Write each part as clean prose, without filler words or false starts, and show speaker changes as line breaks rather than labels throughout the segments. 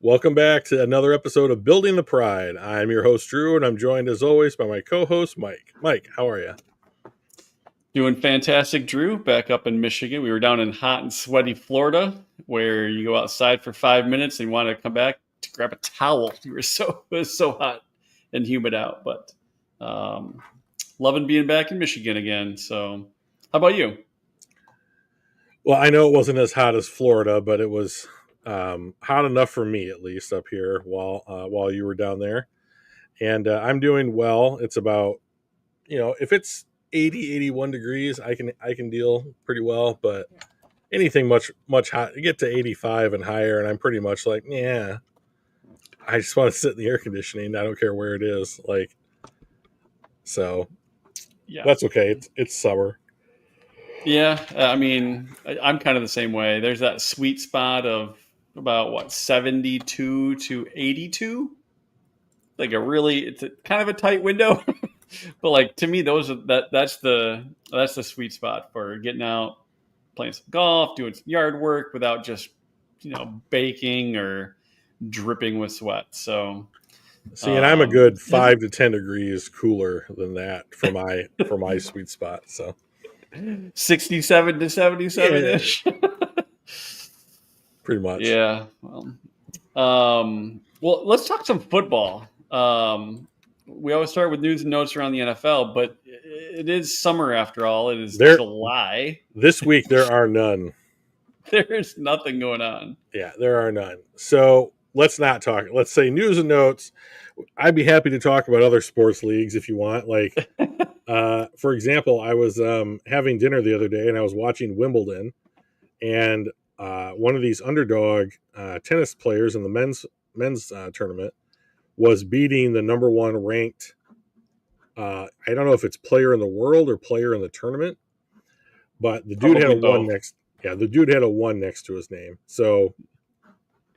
Welcome back to another episode of Building the Pride. I'm your host, Drew, and I'm joined as always by my co host, Mike. Mike, how are you?
Doing fantastic, Drew. Back up in Michigan. We were down in hot and sweaty Florida, where you go outside for 5 minutes and you want to come back to grab a towel. It was so hot and humid out. But loving being back in Michigan again. So, how about you?
Well, I know it wasn't as hot as Florida, but it was hot enough for me, at least, up here while you were down there. And I'm doing well. It's about, if it's 80, 81 degrees, I can deal pretty well, but anything much hot, you get to 85 and higher, and I'm pretty much like, yeah, I just want to sit in the air conditioning. I don't care where it is. So
Yeah.
that's okay. It's summer.
Yeah. I'm kind of the same way. There's that sweet spot of about 72 to 82. It's kind of a tight window. But to me, that's the sweet spot for getting out, playing some golf, doing some yard work without just baking or dripping with sweat. So
See, and I'm a good 5 to 10 degrees cooler than that for my sweet spot. So
67 to 77
yeah,
ish.
pretty much.
Yeah. Well, let's talk some football. We always start with news and notes around the NFL, but it is summer after all. It is July.
This week there are none.
There's nothing going on.
Yeah, there are none. So let's not talk. Let's say news and notes. I'd be happy to talk about other sports leagues if you want. For example, I was having dinner the other day and I was watching Wimbledon, and one of these underdog tennis players in the men's tournament was beating the number one ranked. I don't know if it's player in the world or player in the tournament, but the dude had a one next. Yeah, the dude had a one next to his name, so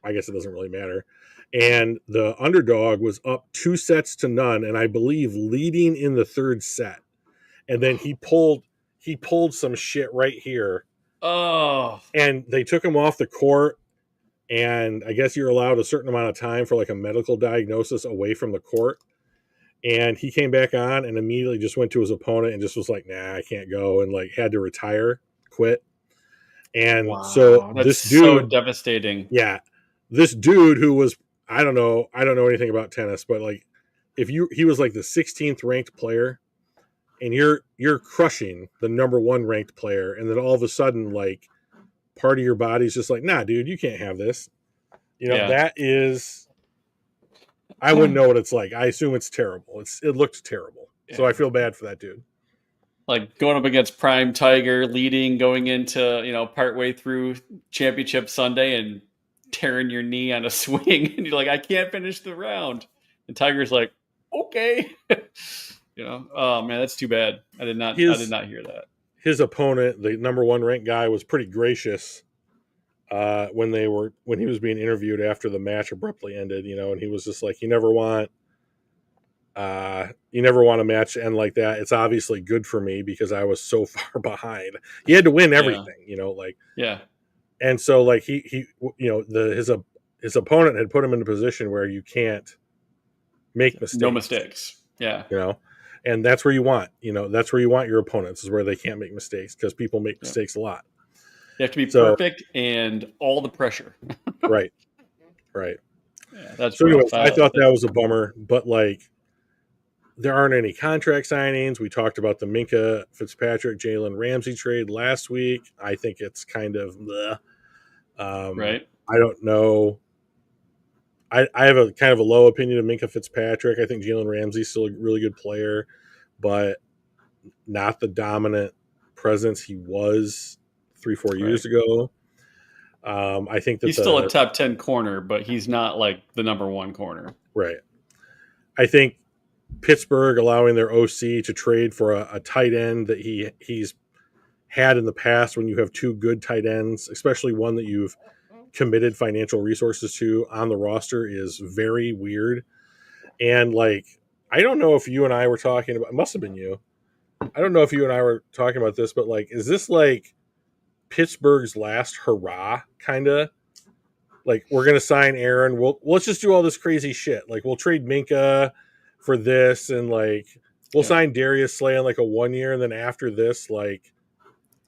I guess it doesn't really matter. And the underdog was up 2-0, and I believe leading in the third set. And then he pulled some shit right here.
Oh.
And they took him off the court, and I guess you're allowed a certain amount of time for a medical diagnosis away from the court. And he came back on and immediately just went to his opponent and just was like, nah, I can't go, and had to retire, quit. And
wow,
so this dude,
so devastating.
Yeah. This dude who was, I don't know anything about tennis, but he was the 16th ranked player, and you're crushing the number one ranked player, and then all of a sudden part of your body's just like, nah, dude, you can't have this. That is, I wouldn't know what it's like. I assume it's terrible. It looked terrible. Yeah. So I feel bad for that dude.
Going up against Prime Tiger, leading, going into, partway through championship Sunday and tearing your knee on a swing, and you're like, I can't finish the round. And Tiger's like, okay. Oh man, that's too bad. I did not hear that.
His opponent, the number one ranked guy, was pretty gracious when he was being interviewed after the match abruptly ended, and he was just like, you never want a match to end like that. It's obviously good for me because I was so far behind. He had to win everything,
yeah.
And so his opponent had put him in a position where you can't make mistakes.
No mistakes. Yeah.
And that's where you want your opponents, is where they can't make mistakes, because people make mistakes a lot.
You have to be perfect and all the pressure.
Right.
Yeah, that's
so anyways, I thought that was a bummer, but there aren't any contract signings. We talked about the Minkah Fitzpatrick, Jalen Ramsey trade last week. I think it's kind of bleh.
Right.
I don't know. I have a kind of a low opinion of Minkah Fitzpatrick. I think Jalen Ramsey's still a really good player, but not the dominant presence he was 3-4 years ago. I think that
he's still a top 10 corner, but he's not the number one corner.
Right. I think Pittsburgh allowing their OC to trade for a tight end that he's had in the past, when you have two good tight ends, especially one that you've committed financial resources to on the roster, is very weird. And I don't know if you and I were talking about, it must have been you. I don't know if you and I were talking about this, but is this Pittsburgh's last hurrah kind of like we're gonna sign Aaron. Let's just do all this crazy shit. Like we'll trade Minka for this, and like we'll
Yeah.
sign Darius Slay on like a 1 year, and then after this, like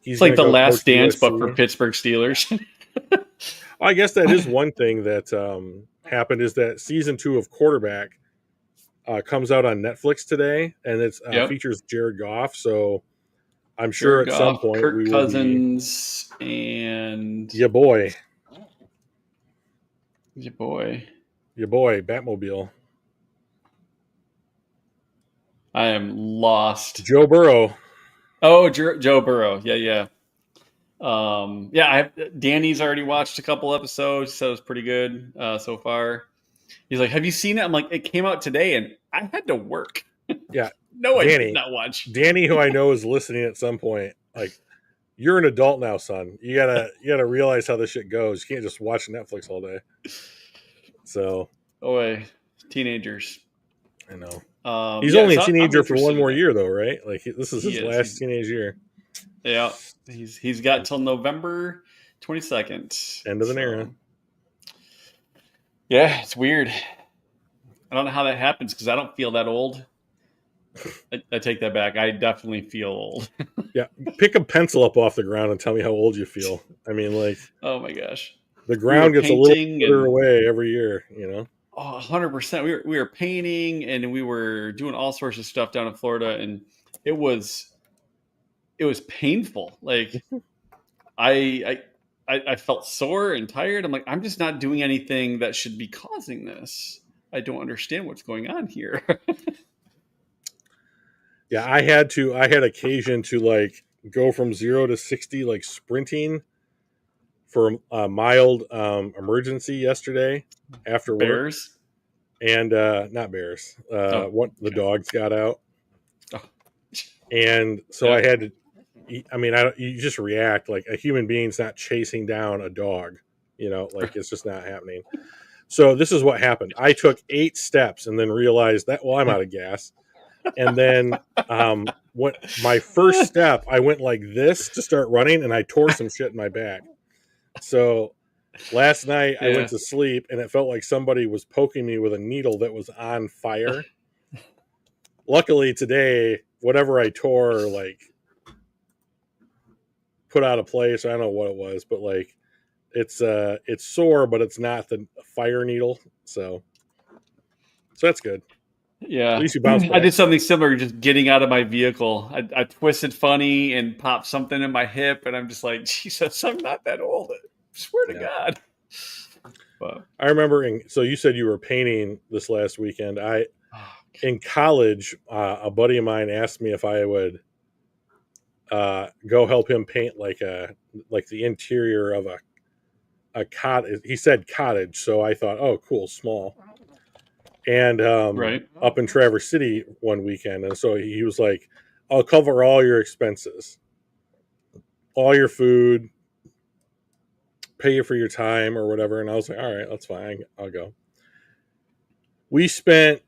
he's
It's like
gonna
the
go
last
coach
dance, but for
USC.
Pittsburgh Steelers.
I guess that is one thing that happened is that season 2 of Quarterback comes out on Netflix today, and it
Yep.
features Jared Goff. So I'm sure
Jared
at some
Goff,
point we
Kirk
will be
Cousins, and
your boy,
your boy.
Batmobile,
I am lost.
Joe Burrow.
Oh, Joe Burrow. Yeah, yeah. Danny's already watched a couple episodes, so it's pretty good so far. He's like, "Have you seen it?" I'm like, "It came out today, and I had to work."
Yeah,
No, I did
Danny.
not watch.
Danny, who I know is listening at some point, like you're an adult now, son. You gotta realize how this shit goes. You can't just watch Netflix all day. So
Oh, wait. Teenagers.
I know he's
Yeah,
only a
so I'm
teenager for one
interested in
more
it.
year, though, right? Like this is
He
his
is.
last teenage year.
Yeah, he's got till November 22nd.
End of an era.
So yeah, it's weird. I don't know how that happens because I don't feel that old. I take that back. I definitely feel old.
Yeah, pick a pencil up off the ground and tell me how old you feel. I mean, like
Oh my gosh.
the
We were
ground gets a little
painting
further
and
away every year. You know.
100%. We were painting and we were doing all sorts of stuff down in Florida, and it was painful. Like I felt sore and tired. I'm like, I'm just not doing anything that should be causing this. I don't understand what's going on here.
Yeah, I had occasion to like go from 0 to 60 like sprinting for a mild emergency yesterday after work,
Bears.
and not bears.
Oh,
What the
okay.
dogs got out,
Oh,
and so
yeah.
I had to. I mean, you just react like a human being's not chasing down a dog. You know, like it's just not happening. So this is what happened. I took 8 steps and then realized that I'm out of gas. And then what my first step, I went like this to start running, and I tore some shit in my back. So last night I went
Yeah.
to sleep, and it felt like somebody was poking me with a needle that was on fire. Luckily today, whatever I tore, like put out of place. I don't know what it was, but like it's sore, but it's not the fire needle. So that's good. At
Yeah.
least you bounced
I
back
did
from it.
something similar just getting out of my vehicle. I twisted funny and popped something in my hip, and I'm just like, Jesus, I'm not that old. I swear to
Yeah.
God. But
I remember so you said you were painting this last weekend.
oh,
In college, a buddy of mine asked me if I would go help him paint like the interior of a cottage. He said cottage, so I thought, oh, cool, small. And
right.
up in Traverse City one weekend, and so he was like, "I'll cover all your expenses, all your food, pay you for your time or whatever." And I was like, "All right, that's fine. I'll go." We spent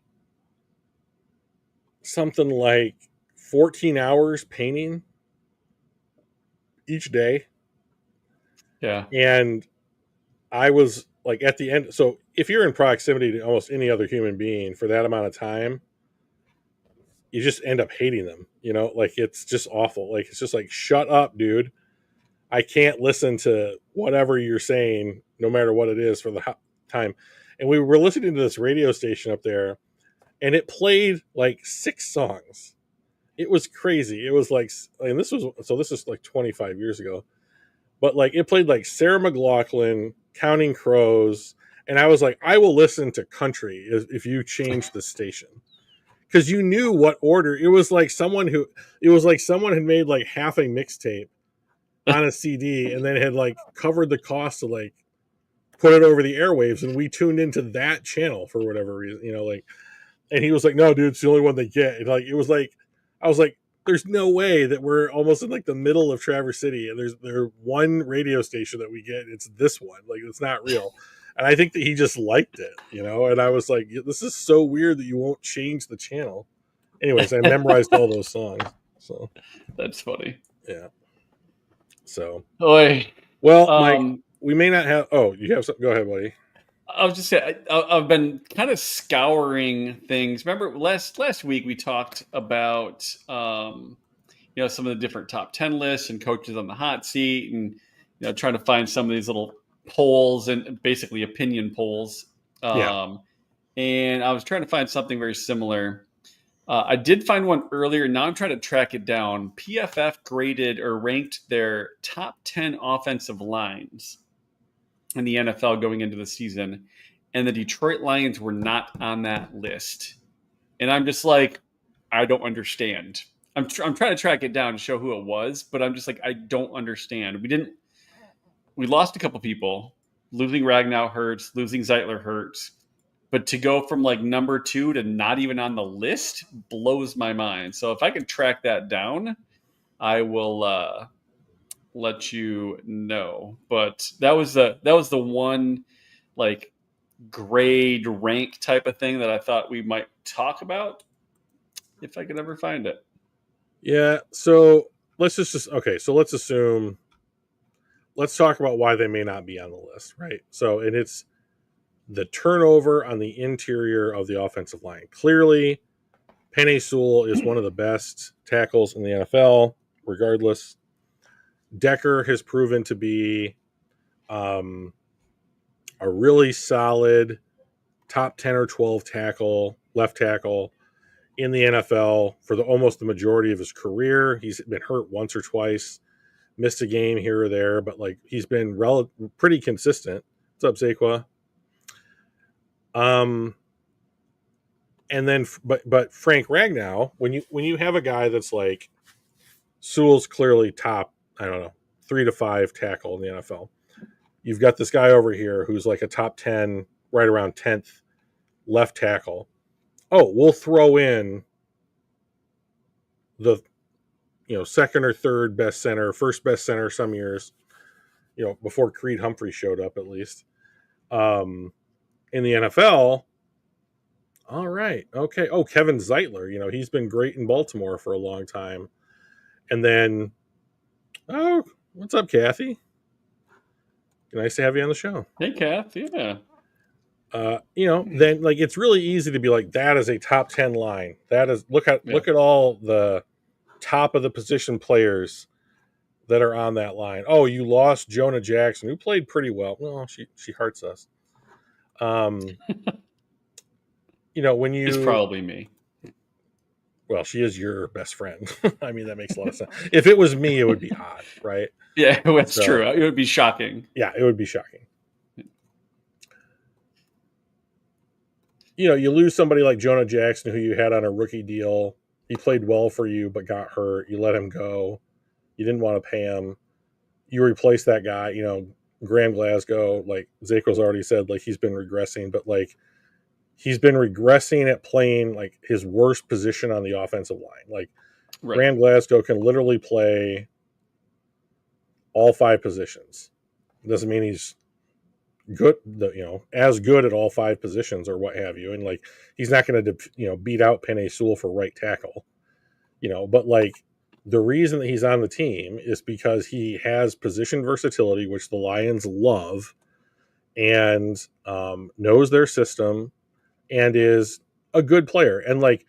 something like 14 hours painting each day,
Yeah.
and I was like at the end. So if you're in proximity to almost any other human being for that amount of time, you just end up hating them. You know, like it's just awful. Like it's just like, shut up, dude. I can't listen to whatever you're saying, no matter what it is, for the time. And we were listening to this radio station up there, and it played like 6 songs. It was crazy. It was like, and this is like 25 years ago, but like it played like Sarah McLachlan, Counting Crows, and I was like, I will listen to country if you change the station, because you knew what order. It was like someone had made like half a mixtape on a CD and then had like covered the cost to like put it over the airwaves, and we tuned into that channel for whatever reason, like. And he was like, "No, dude, it's the only one they get." And like it was like, I was like, "There's no way that we're almost in like the middle of Traverse City, and there's one radio station that we get. It's this one. Like it's not real." And I think that he just liked it, And I was like, "This is so weird that you won't change the channel." Anyways, I memorized all those songs. So
That's funny.
yeah. So
Oy.
well, Mike, we may not have. Oh, you have something? Go ahead, buddy.
I was just saying, I've been kind of scouring things. Remember last week we talked about some of the different top 10 lists and coaches on the hot seat, and trying to find some of these little polls and basically opinion polls.
Yeah,
And I was trying to find something very similar. I did find one earlier. Now I'm trying to track it down. PFF graded or ranked their top 10 offensive lines in the NFL going into the season, and the Detroit Lions were not on that list. And I'm just like, I don't understand. I'm trying to track it down to show who it was, but I'm just like, I don't understand. We lost a couple people. Losing Ragnow hurts. Losing Zeitler hurts. But to go from like number 2 to not even on the list blows my mind. So if I can track that down, I will let you know. But that was the one like grade rank type of thing that I thought we might talk about if I could ever find it.
yeah. So let's okay. So let's assume. Let's talk about why they may not be on the list, right? So, and it's the turnover on the interior of the offensive line. Clearly, Penei Sewell is one of the best tackles in the NFL, regardless. Decker has proven to be um, a really solid top 10 or 12 left tackle in the NFL for almost the majority of his career. He's been hurt once or twice, missed a game here or there, but like he's been pretty consistent. What's up, Zaqua? And then, but Frank Ragnow, when you have a guy that's like Sewell's clearly top, I don't know, 3 to 5 tackle in the NFL. You've got this guy over here who's like a top 10, right around 10th left tackle. Oh, we'll throw in the second or third best center, first best center some years, before Creed Humphrey showed up at least. In the NFL, all right, okay. Oh, Kevin Zeitler, he's been great in Baltimore for a long time. And then, oh, what's up, Kathy? Nice to have you on the show.
Hey, Kath. Yeah.
Then like it's really easy to be like that is a top 10 line. That is look at all the top of the position players that are on that line. Oh, you lost Jonah Jackson, who played pretty well. Well, she hurts us. When
It's
you
probably me.
well, she is your best friend. I mean, that makes a lot of sense. If it was me, it would be odd, right?
Yeah, that's true. It would be shocking.
Yeah, it would be shocking. You lose somebody like Jonah Jackson, who you had on a rookie deal. He played well for you, but got hurt. You let him go. You didn't want to pay him. You replace that guy. Graham Glasgow, like Zako's already said, like he's been regressing, but like he's been regressing at playing like his worst position on the offensive line. Like
Right.
Graham Glasgow can literally play all 5 positions. It doesn't mean he's good, as good at all 5 positions or what have you. And like he's not going to beat out Penei Sewell for right tackle. But like the reason that he's on the team is because he has position versatility, which the Lions love, and knows their system, and is a good player. And like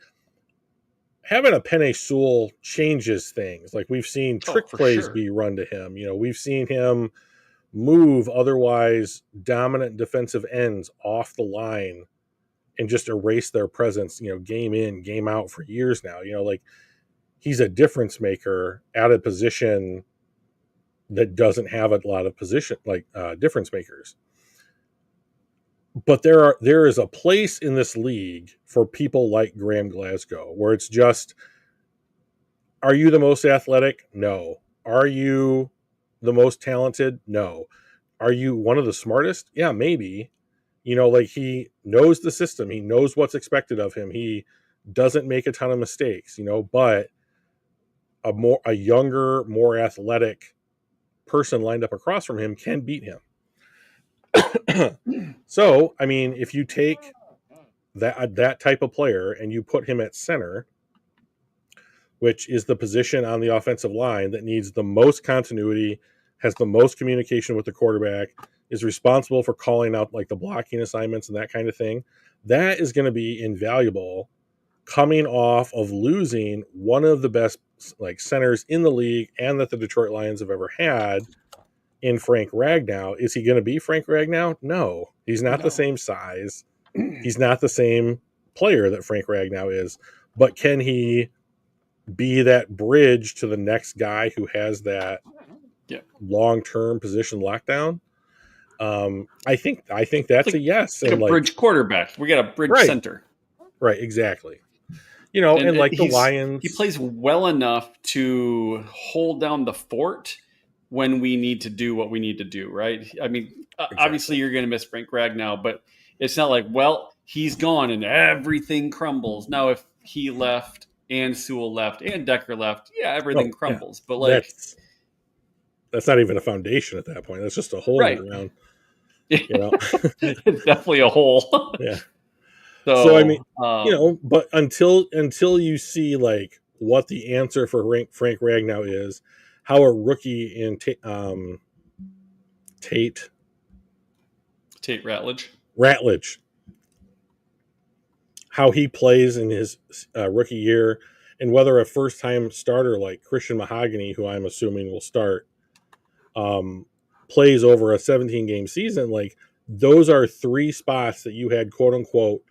having a Penei Sewell changes things. Like we've seen trick plays be run to him. We've seen him move otherwise dominant defensive ends off the line and just erase their presence, game in, game out for years now. Like he's a difference maker at a position that doesn't have a lot of position like difference makers. But there is a place in this league for people like Graham Glasgow where it's just, are you the most athletic? No. Are you the most talented? No. Are you one of the smartest? Yeah, maybe. Like he knows the system. He knows what's expected of him. He doesn't make a ton of mistakes, but a younger, more athletic person lined up across from him can beat him. So, I mean, if you take that type of player and you put him at center, which is the position on the offensive line that needs the most continuity, has the most communication with the quarterback, is responsible for calling out like the blocking assignments and that kind of thing. That is going to be invaluable coming off of losing one of the best like centers in the league and that the Detroit Lions have ever had in Frank Ragnow. Is he going to be Frank Ragnow? No, he's not the
No.
same size. He's not the same player that Frank Ragnow is. But can he be that bridge to the next guy who has that
Yeah.
long-term position lockdown? I think that's a yes.
Like a
And like,
bridge quarterback. We got a bridge
right,
center.
right, exactly. You know,
And
and like the
he
Lions,
plays well enough to hold down the fort when we need to do what we need to do, right? I mean, obviously
exactly.
you're going to miss Frank Ragnow, but it's not like, well, he's gone and everything crumbles. Now, if he left and Sewell left and Decker left, yeah, everything
Oh yeah,
crumbles. But like,
that's not even a foundation at that point. That's just a hole in the
right,
ground. You know,
it's definitely a hole.
yeah. So I mean,
So,
you know, but until you see like what the answer for Frank Ragnow is, how a rookie in Tate
Tate Ratledge.
Ratledge, how he plays in his rookie year, and whether a first time starter like Christian Mahogany, who I'm assuming will start, um, plays over a 17 game season, like those are three spots that you had quote unquote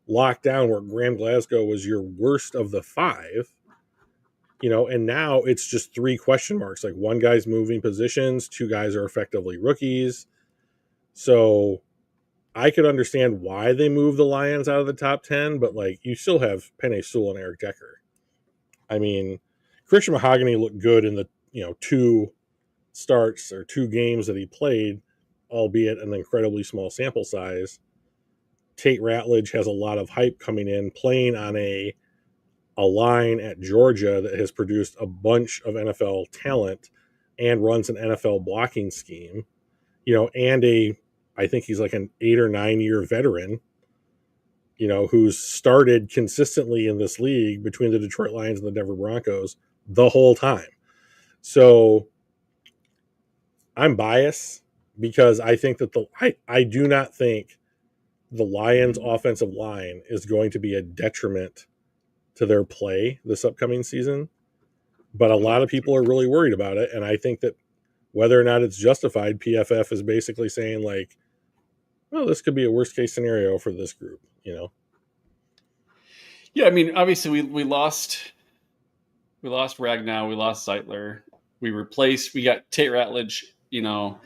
locked down where Graham Glasgow was your worst of the five, you know, and now it's just three question marks. Like one guy's moving positions, two guys are effectively rookies. So I could understand why they moved the Lions out of the top 10, but like you still have Penei Sewell and Eric Decker. I mean, Christian Mahogany looked good in the, you know, two starts or two games that he played, albeit an incredibly small sample size. Tate Ratledge has a lot of hype coming in, playing on a line at Georgia that has produced a bunch of NFL talent and runs an NFL blocking scheme, you know, and I think he's like an 8 or 9 year veteran, you know, who's started consistently in this league between the Detroit Lions and the Denver Broncos the whole time. So I'm biased because I think that I do not think the Lions offensive line is going to be a detriment to their play this upcoming season. But a lot of people are really worried about it. And I think that whether or not it's justified, PFF is basically saying, like, well, this could be a worst case scenario for this group, you know?
Yeah, I mean, obviously we lost Ragnow, we lost Zeitler, we got Tate Ratledge. You know,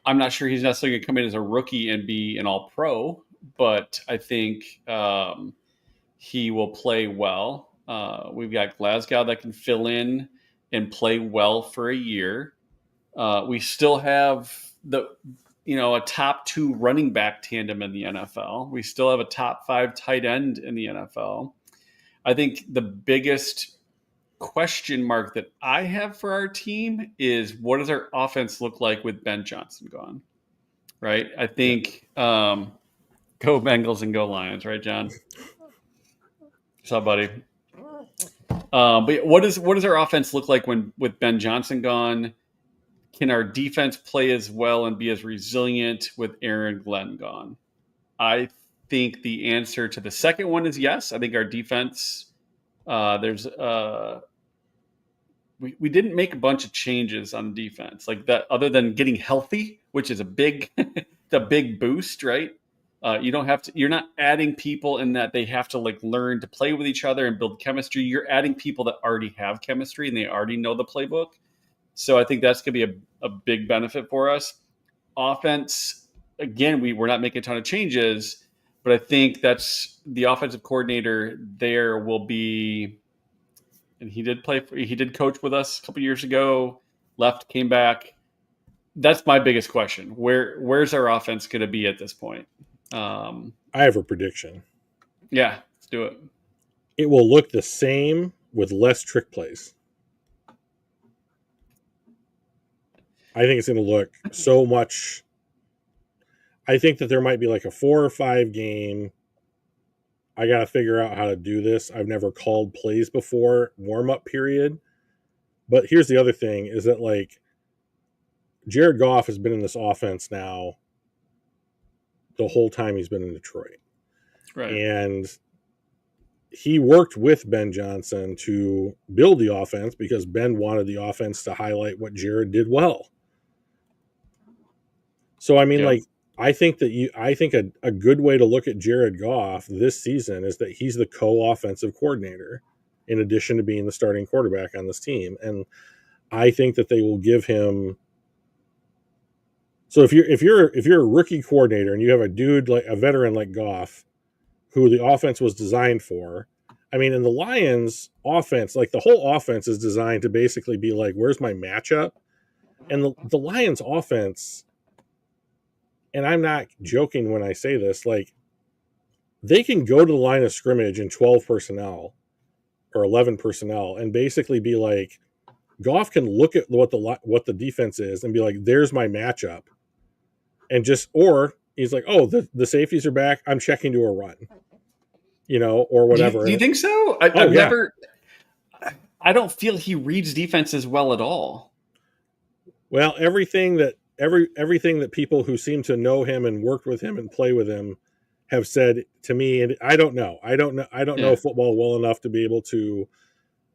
I'm not sure he's necessarily going to come in as a rookie and be an All Pro, but I think he will play well. We've got Glasgow that can fill in and play well for a year. We still have a top two running back tandem in the NFL. We still have a top five tight end in the NFL. I think the biggest question mark that I have for our team is what does our offense look like with Ben Johnson gone? Right. I
Yeah.
think go Bengals and go Lions. Right, John? What's up, buddy? But what does our offense look like when with Ben Johnson gone? Can our defense play as well and be as resilient with Aaron Glenn gone? I think the answer to the second one is yes. I think our defense. There's we didn't make a bunch of changes on defense like that other than getting healthy, which is a big the big boost, right? You don't have to. You're not adding people in that they have to like learn to play with each other and build chemistry. You're adding people that already have chemistry and they already know the playbook. So I think that's going to be a big benefit for us. Offense, again, we're not making a ton of changes, but I think that's the offensive coordinator there will be, and he did coach with us a couple years ago, left, came back. That's my biggest question. Where's our offense going to be at this point?
I have a prediction.
Yeah, let's do it.
It will look the same with less trick plays. I think it's going to look so much. I think that there might be like a 4 or 5 game. I got to figure out how to do this. I've never called plays before, warm up period. But here's the other thing is that, like, Jared Goff has been in this offense now the whole time he's been in Detroit.
Right.
And he worked with Ben Johnson to build the offense because Ben wanted the offense to highlight what Jared did well. So I mean,
Yeah.
like, I think a good way to look at Jared Goff this season is that he's the co-offensive coordinator in addition to being the starting quarterback on this team. And I think that they will give him. So if you're a rookie coordinator and you have a dude like a veteran like Goff, who the offense was designed for, I mean, in the Lions offense, like the whole offense is designed to basically be like, where's my matchup? And the Lions offense, and I'm not joking when I say this, like they can go to the line of scrimmage in 12 personnel or 11 personnel and basically be like, Goff can look at what the defense is and be like, there's my matchup. And just, or he's like, oh, the safeties are back. I'm checking to a run, or whatever.
Do you
And
think so?
oh,
I've
yeah.
never. I don't feel he reads defenses well at all.
Well, everything that people who seem to know him and worked with him and play with him have said to me, and I don't know. I don't know
Yeah.
football well enough to be able to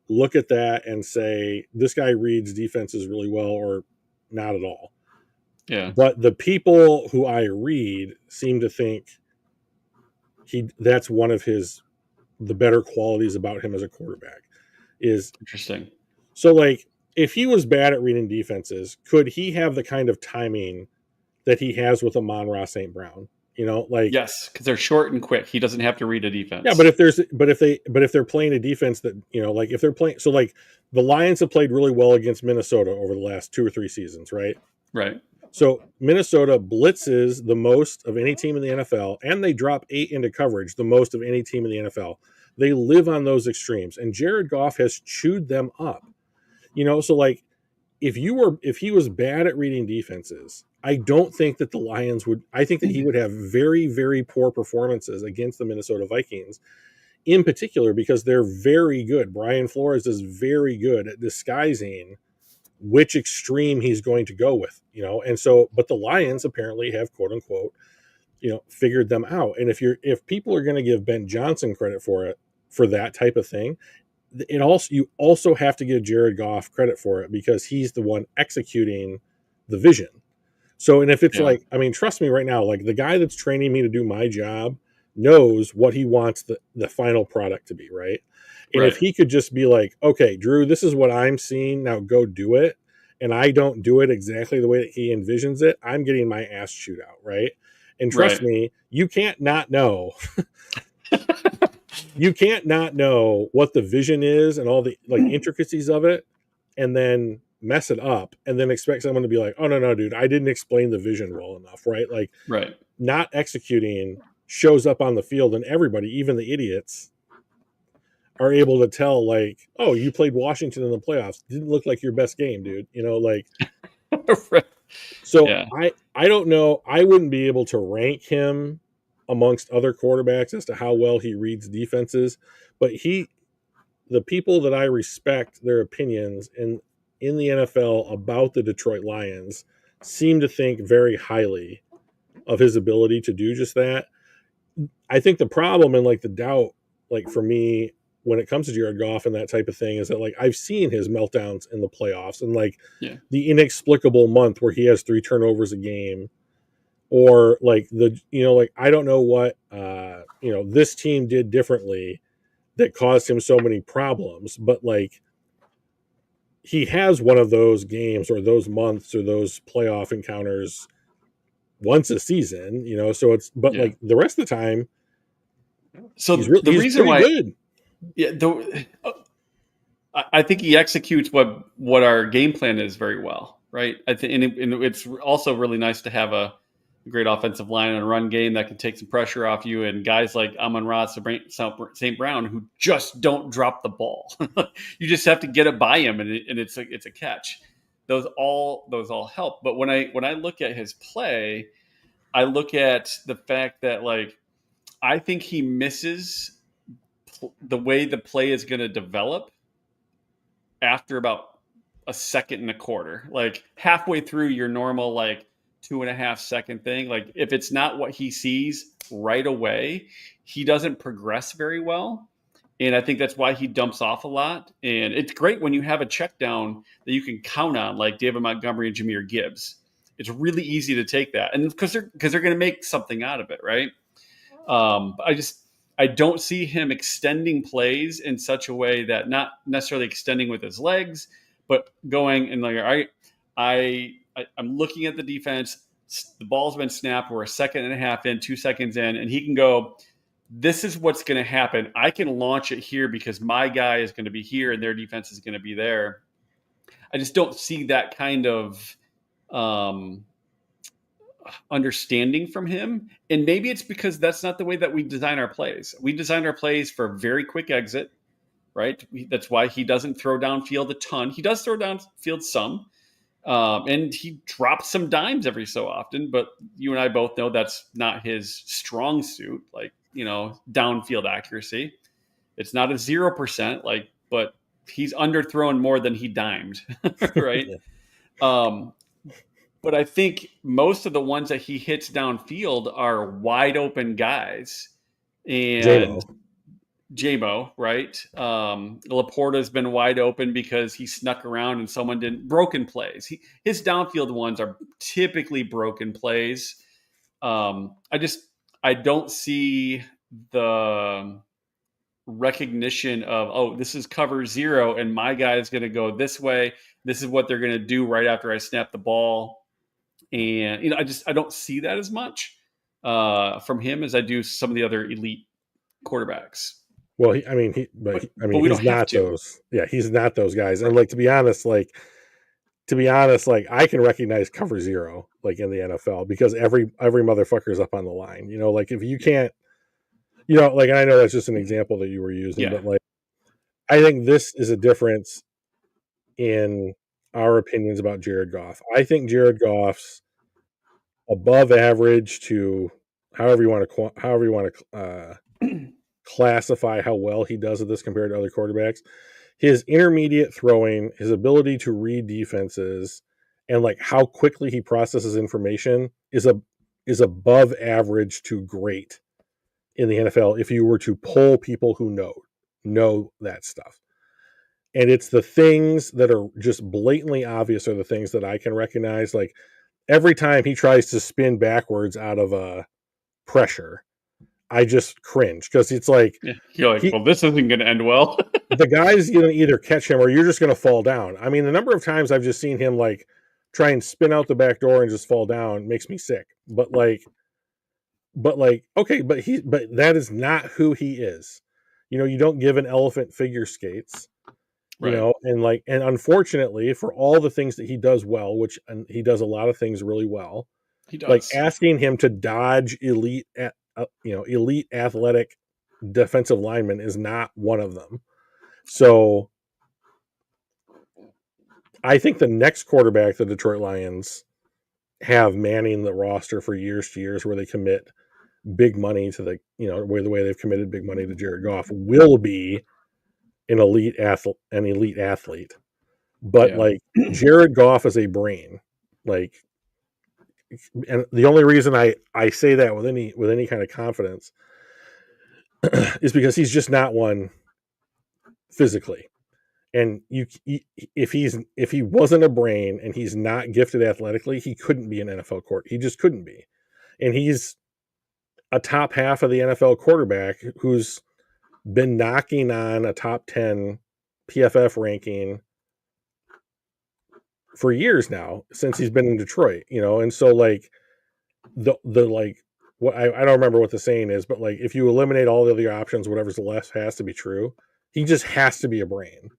look at that and say this guy reads defenses really well or not at all.
Yeah.
But the people who I read seem to think that's one of the better qualities about him as a quarterback is
Interesting.
so like if he was bad at reading defenses, could he have the kind of timing that he has with Amon-Ra St. Brown? Like
Yes, because they're short and quick. He doesn't have to read a
yeah, but
defense.
if they're playing a defense that like if they're playing so like the Lions have played really well against Minnesota over the last 2 or 3 seasons, right?
Right.
So Minnesota blitzes the most of any team in the NFL, and they drop 8 into coverage, the most of any team in the NFL. They live on those extremes, and Jared Goff has chewed them up. So like if he was bad at reading defenses, I don't think that the Lions would. I think that he would have very, very poor performances against the Minnesota Vikings, in particular because they're very good. Brian Flores is very good at disguising which extreme he's going to go with, and so, but the Lions apparently have quote unquote, figured them out. And if people are going to give Ben Johnson credit for that type of thing, you also have to give Jared Goff credit for it because he's the one executing the vision. So, and if it's
Yeah.
like, I mean, trust me right now, like the guy that's training me to do my job knows what he wants the final product to be, right? And if
Right.
he could just be like, okay, Drew, this is what I'm seeing, now go do it, and I don't do it exactly the way that he envisions it, I'm getting my ass chewed out, right? And trust
Right.
me, you can't not know what the vision is and all the like intricacies of it and then mess it up and then expect someone to be like, oh no, dude, I didn't explain the vision well enough, right? Like
Right.
not executing shows up on the field and everybody, even the idiots, are able to tell like, oh, you played Washington in the playoffs. Didn't look like your best game, dude. Like
Right.
so
Yeah.
I don't know. I wouldn't be able to rank him amongst other quarterbacks as to how well he reads defenses, but the people that I respect their opinions in the NFL about the Detroit Lions seem to think very highly of his ability to do just that. I think the problem and like the doubt, like for me, when it comes to Jared Goff and that type of thing, is that like I've seen his meltdowns in the playoffs and like
Yeah.
the inexplicable month where he has 3 turnovers a game, or like like I don't know what this team did differently that caused him so many problems, but like he has one of those games or those months or those playoff encounters once a season, so it's but
Yeah.
like the rest of the time
So the
he's
reason
pretty
why,
good.
yeah, I think he executes what our game plan is very well, right? I think, and it's also really nice to have a great offensive line and a run game that can take some pressure off you, and guys like Amon-Ra St. Brown who just don't drop the ball. You just have to get it by him, and it's a catch. Those all help. But when I look at his play, I look at the fact that like I think he misses the way the play is going to develop after about a second and a quarter, like halfway through your normal like 2.5 second thing. Like if it's not what he sees right away, he doesn't progress very well. And I think that's why he dumps off a lot. And it's great when you have a check down that you can count on, like David Montgomery and Jahmyr Gibbs. It's really easy to take that, and because they're going to make something out of it, right? I don't see him extending plays in such a way that not necessarily extending with his legs, but going and like, all right, I'm looking at the defense. The ball's been snapped. We're a second and a half in, 2 seconds in, and he can go, this is what's going to happen. I can launch it here because my guy is going to be here and their defense is going to be there. I just don't see that kind of understanding from him. And maybe it's because that's not the way that we design our plays. We design our plays for very quick exit, right? That's why he doesn't throw downfield a ton. He does throw downfield some, and he drops some dimes every so often. But you and I both know that's not his strong suit. Like, downfield accuracy. It's not a 0%. But he's underthrown more than he dimed, right?
Yeah.
But I think most of the ones that he hits downfield are wide open guys. And JMO, right? Laporta's been wide open because he snuck around and someone didn't. Broken plays. His downfield ones are typically broken plays. I don't see the recognition of, oh, this is cover zero and my guy is going to go this way. This is what they're going to do right after I snap the ball. And I don't see that as much from him as I do some of the other elite quarterbacks.
Well, he's not those. Yeah, he's not those guys. And to be honest, I can recognize cover zero in the NFL because every motherfucker's up on the line. If you can't, and I know that's just an example that you were using, but I think this is a difference in our opinions about Jared Goff. I think Jared Goff's above average to however you want to classify how well he does at this compared to other quarterbacks. His intermediate throwing, his ability to read defenses, and how quickly he processes information is above average to great in the NFL if you were to poll people who know that stuff. And it's the things that are just blatantly obvious are the things that I can recognize. Every time he tries to spin backwards out of a pressure, I just cringe because it's
you're like, well, this isn't going to end well.
The guy's going to either catch him or you're just going to fall down. I mean, the number of times I've just seen him try and spin out the back door and just fall down makes me sick. But okay, but that is not who he is. You don't give an elephant figure skates.
Right.
And unfortunately for all the things that he does well, which he does a lot of things really well,
he does.
Asking him to dodge elite athletic defensive linemen is not one of them. So I think the next quarterback the Detroit Lions have manning the roster for years to years, where they commit big money to the way they've committed big money to Jared Goff, will be an elite athlete. But Jared Goff is a brain. And the only reason I say that with any kind of confidence is because he's just not one physically. And if he wasn't a brain and he's not gifted athletically, he couldn't be an NFL quarterback. He just couldn't be. And he's a top half of the NFL quarterback who's been knocking on a top 10 PFF ranking for years now, since he's been in Detroit, and so I don't remember what the saying is, but if you eliminate all the other options, whatever's left has to be true. He just has to be a brain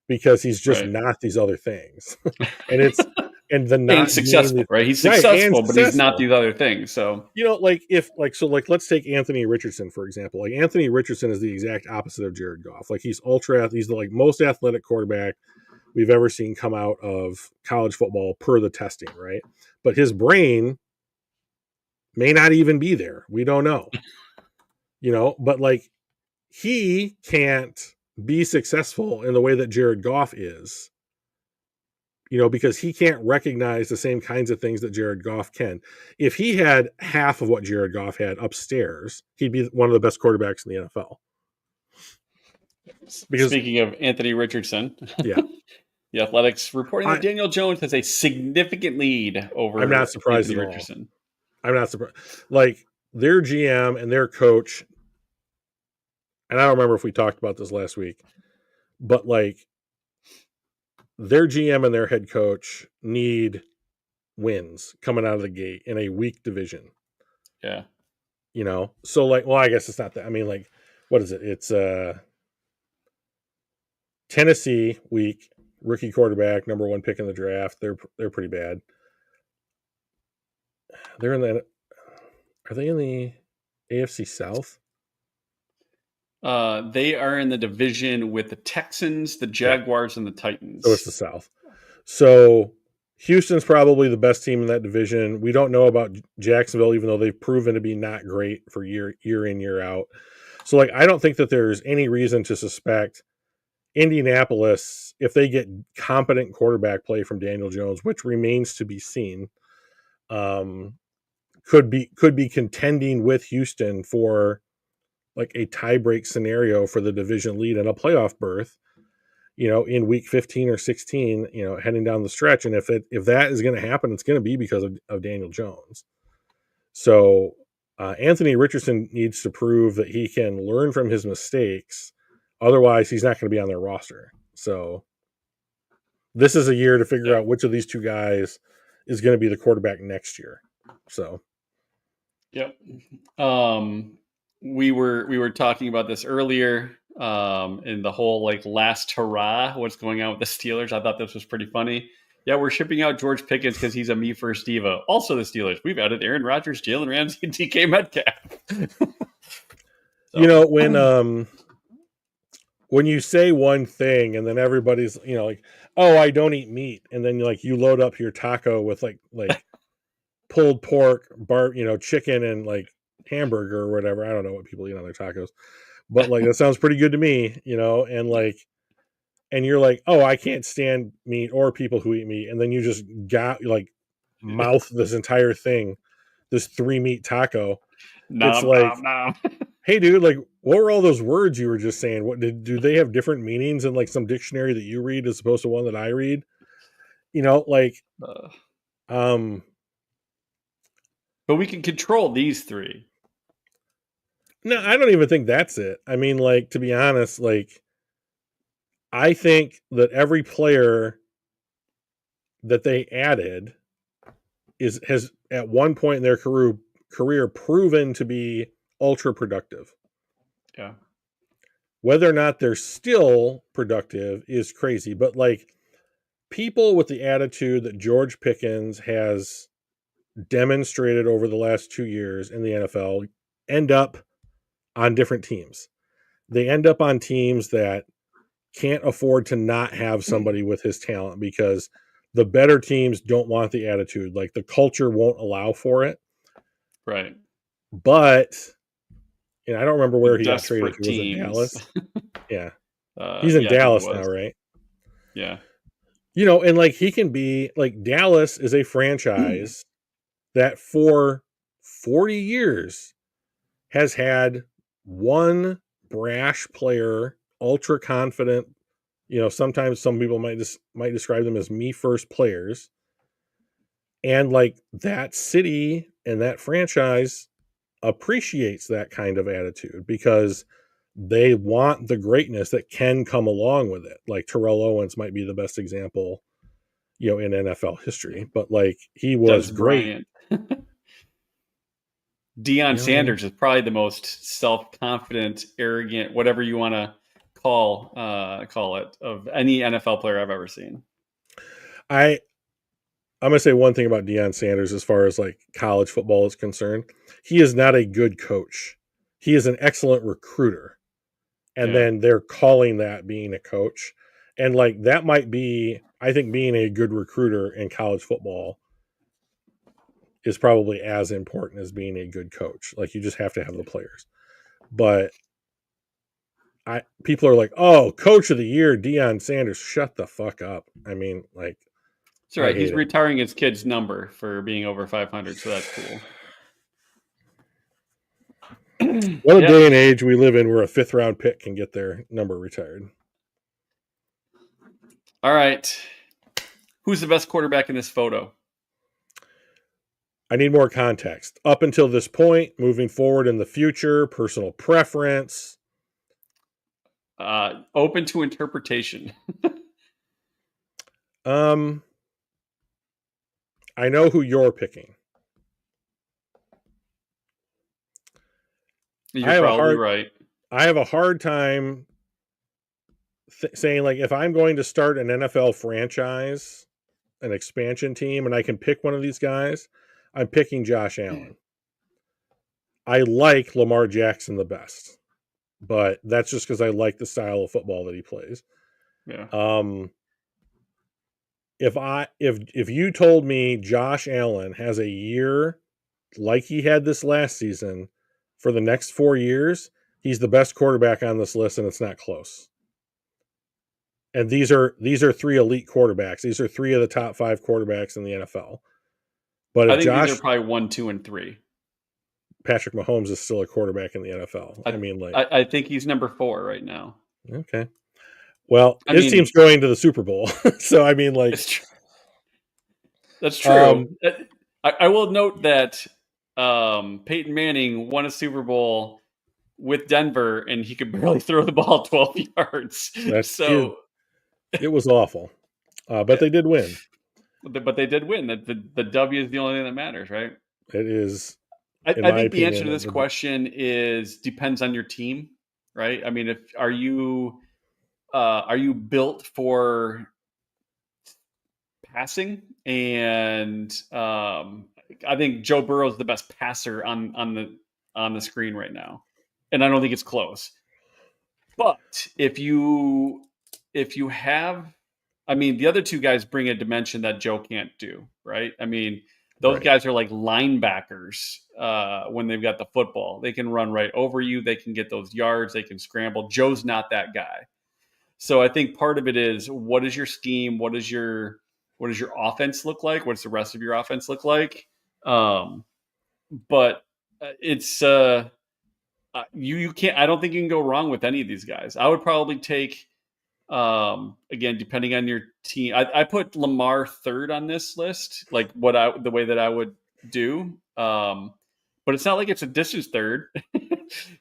because he's just not these other things. And not
successful, right? He's successful, but he's not these other things. So
let's take Anthony Richardson for example. Anthony Richardson is the exact opposite of Jared Goff. He's the most athletic quarterback we've ever seen come out of college football per the testing, right? But his brain may not even be there. We don't know. But he can't be successful in the way that Jared Goff is because he can't recognize the same kinds of things that Jared Goff can. If he had half of what Jared Goff had upstairs, he'd be one of the best quarterbacks in the NFL. Because
Speaking of Anthony Richardson,
yeah,
the Athletics reporting that
I,
Daniel Jones has a significant lead
I'm not
over
surprised
Anthony
at all.
Richardson.
I'm not surprised. Like their GM and their coach, and I don't remember if we talked about this last week, but like their GM and their head coach need wins coming out of the gate in a weak division.
Yeah.
So like, well, I guess it's not that. I mean, like, what is it? It's Tennessee weak, rookie quarterback, number 1 pick in the draft. They're pretty bad. They're in the. Are they in the AFC South?
They are in the division with the Texans, the
Okay,
Jaguars, and the
so
Titans.
it's the South. So Houston's probably the best team in that division. We don't know about Jacksonville, even though they've proven to be not great for year in, year out. So like, I don't think that there's any reason to suspect Indianapolis, if they get competent quarterback play from Daniel Jones, which remains to be seen, could be contending with Houston for like a tiebreak scenario for the division lead and a playoff berth, in week 15 or 16, heading down the stretch. And if that is going to happen, it's going to be because of Daniel Jones. So Anthony Richardson needs to prove that he can learn from his mistakes. Otherwise, he's not going to be on their roster. So this is a year to figure out which of these two guys is going to be the quarterback next year. So,
yep. We were talking about this earlier. In the whole like last hurrah, what's going on with the Steelers? I thought this was pretty funny. Yeah, we're shipping out George Pickens because he's a me first diva. Also, the Steelers. We've added Aaron Rodgers, Jalen Ramsey, and DK Metcalf.
when you say one thing and then everybody's like, oh, I don't eat meat, and then you load up your taco with like pulled pork, chicken and like hamburger or whatever. I don't know what people eat on their tacos, but like that sounds pretty good to me, and you're like, oh, I can't stand meat or people who eat meat, and then you just got like mouth this entire thing, this 3 meat taco. It's
nom,
like,
nom, nom.
hey, dude, like, what were all those words you were just saying? What do they have different meanings in like some dictionary that you read as opposed to one that I read?
But we can control these three.
No, I don't even think that's it. I mean, like, to be honest, like, I think that every player that they added has at one point in their career proven to be ultra productive.
Yeah.
Whether or not they're still productive is crazy, but like people with the attitude that George Pickens has demonstrated over the last 2 years in the NFL end up on different teams. They end up on teams that can't afford to not have somebody with his talent because the better teams don't want the attitude. Like the culture won't allow for it.
Right.
But I don't remember where he got traded.
Desperate
He was in
teams.
Dallas. Yeah. He's in Dallas now, right?
Yeah.
And like he can be like, Dallas is a franchise that for 40 years has had one brash player, ultra confident. Sometimes some people might describe them as me first players. And like that city and that franchise appreciates that kind of attitude because they want the greatness that can come along with it. Like Terrell Owens might be the best example, in NFL history, but like he was
Des
great.
Bryant. Deion Sanders is probably the most self-confident, arrogant, whatever you want to call it, of any NFL player I've ever seen.
I'm gonna say one thing about Deion Sanders as far as like college football is concerned. He is not a good coach. He is an excellent recruiter. And then they're calling that being a coach. And like that might be, I think being a good recruiter in college football is probably as important as being a good coach. Like you just have to have the players. But people are like, oh, coach of the year, Deion Sanders. Shut the fuck up. I mean, like,
That's
I
right.
hate
He's
it.
retiring his kid's number for being over 500, so that's cool.
What a
Yeah.
day and age we live in where a 5th round pick can get their number retired.
All right. Who's the best quarterback in this photo?
I need more context. Up until this point, moving forward in the future, personal preference.
Open to interpretation.
I know who you're picking. I
You're
have a
probably
hard
right.
I have a hard time saying, like, if I'm going to start an NFL franchise, an expansion team, and I can pick one of these guys, I'm picking Josh Allen. I like Lamar Jackson the best, but that's just because I like the style of football that he plays.
Yeah.
If you told me Josh Allen has a year like he had this last season for the next 4 years, he's the best quarterback on this list, and it's not close. And these are 3 elite quarterbacks. These are 3 of the top 5 quarterbacks in the NFL. But
I
if
think these are
Josh
probably 1, 2, and 3.
Patrick Mahomes is still a quarterback in the NFL, I
I,
mean, like,
I think he's number 4 right now.
okay. Well,
I
his
mean,
team's going to the Super Bowl, so I mean, like,
it's tr- that's
um,
true. I will note that Peyton Manning won a Super Bowl with Denver, and he could barely throw the ball 12 yards.
it
So,
was awful, but
yeah,
they did win.
but they did win. The W is the only thing that matters, right?
It is, in
I
my
think the answer to
opinion,
this question is depends on your team, right? I mean, if are you built for passing? And I think Joe Burrow is the best passer on the screen right now, and I don't think it's close. But if you have, I mean, the other two guys bring a dimension that Joe can't do, right? I mean, those
right.
guys are like linebackers when they've got the football. They can run right over you. They can get those yards. They can scramble. Joe's not that guy. So I think part of it is what is your scheme? What does your offense look like? What does the rest of your offense look like? Um, but it's you can't. I don't think you can go wrong with any of these guys. I would probably take again depending on your team. I put Lamar third on this list, like the way that I would do. But it's not like it's a distant third.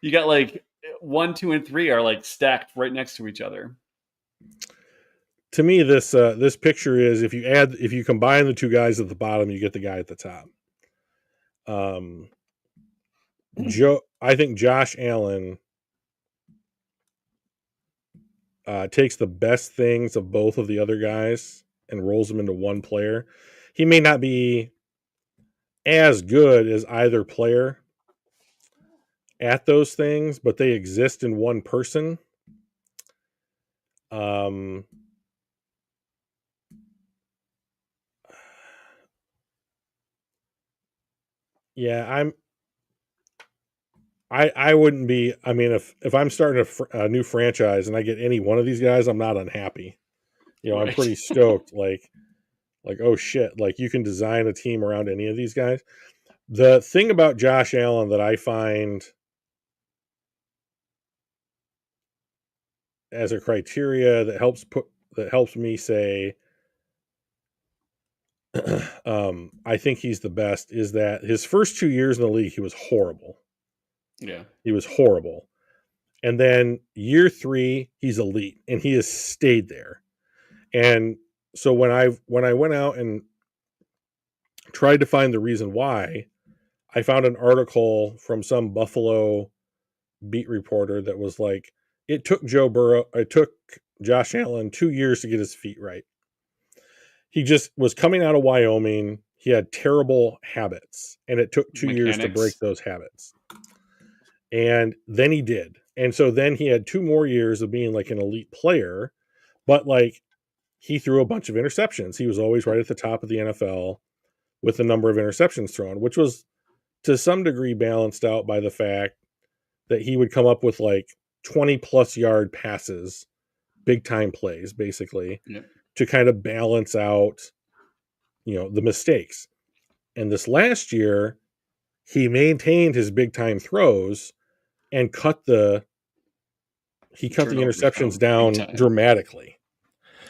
You got like 1, 2, and 3 are like stacked right next to each other.
To me, this picture is, if you combine the 2 guys at the bottom, you get the guy at the top. I think Josh Allen takes the best things of both of the other guys and rolls them into one player. He may not be as good as either player at those things, but they exist in one person. Um, yeah, I wouldn't be. I mean, if I'm starting a new franchise and I get any one of these guys, I'm not unhappy. I'm
Right.
pretty stoked. Like, oh shit, like, you can design a team around any of these guys. The thing about Josh Allen that I find as a criteria that helps me say I think he's the best is that his first 2 years in the league, he was horrible.
Yeah.
He was horrible. And then year 3, he's elite, and he has stayed there. And so when I went out and tried to find the reason why, I found an article from some Buffalo beat reporter that was like, it took Josh Allen 2 years to get his feet right. He just was coming out of Wyoming. He had terrible habits, and it took 2 years to break
Mechanics.
those habits. And then he did. And so then he had 2 more years of being like an elite player, but like, he threw a bunch of interceptions. He was always right at the top of the NFL with the number of interceptions thrown, which was to some degree balanced out by the fact that he would come up with like 20 plus yard passes, big time plays, basically,
Yep.
to kind of balance out the mistakes. And this last year, he maintained his big time throws and cut the
Turnovers
interceptions
down big
down
time.
dramatically.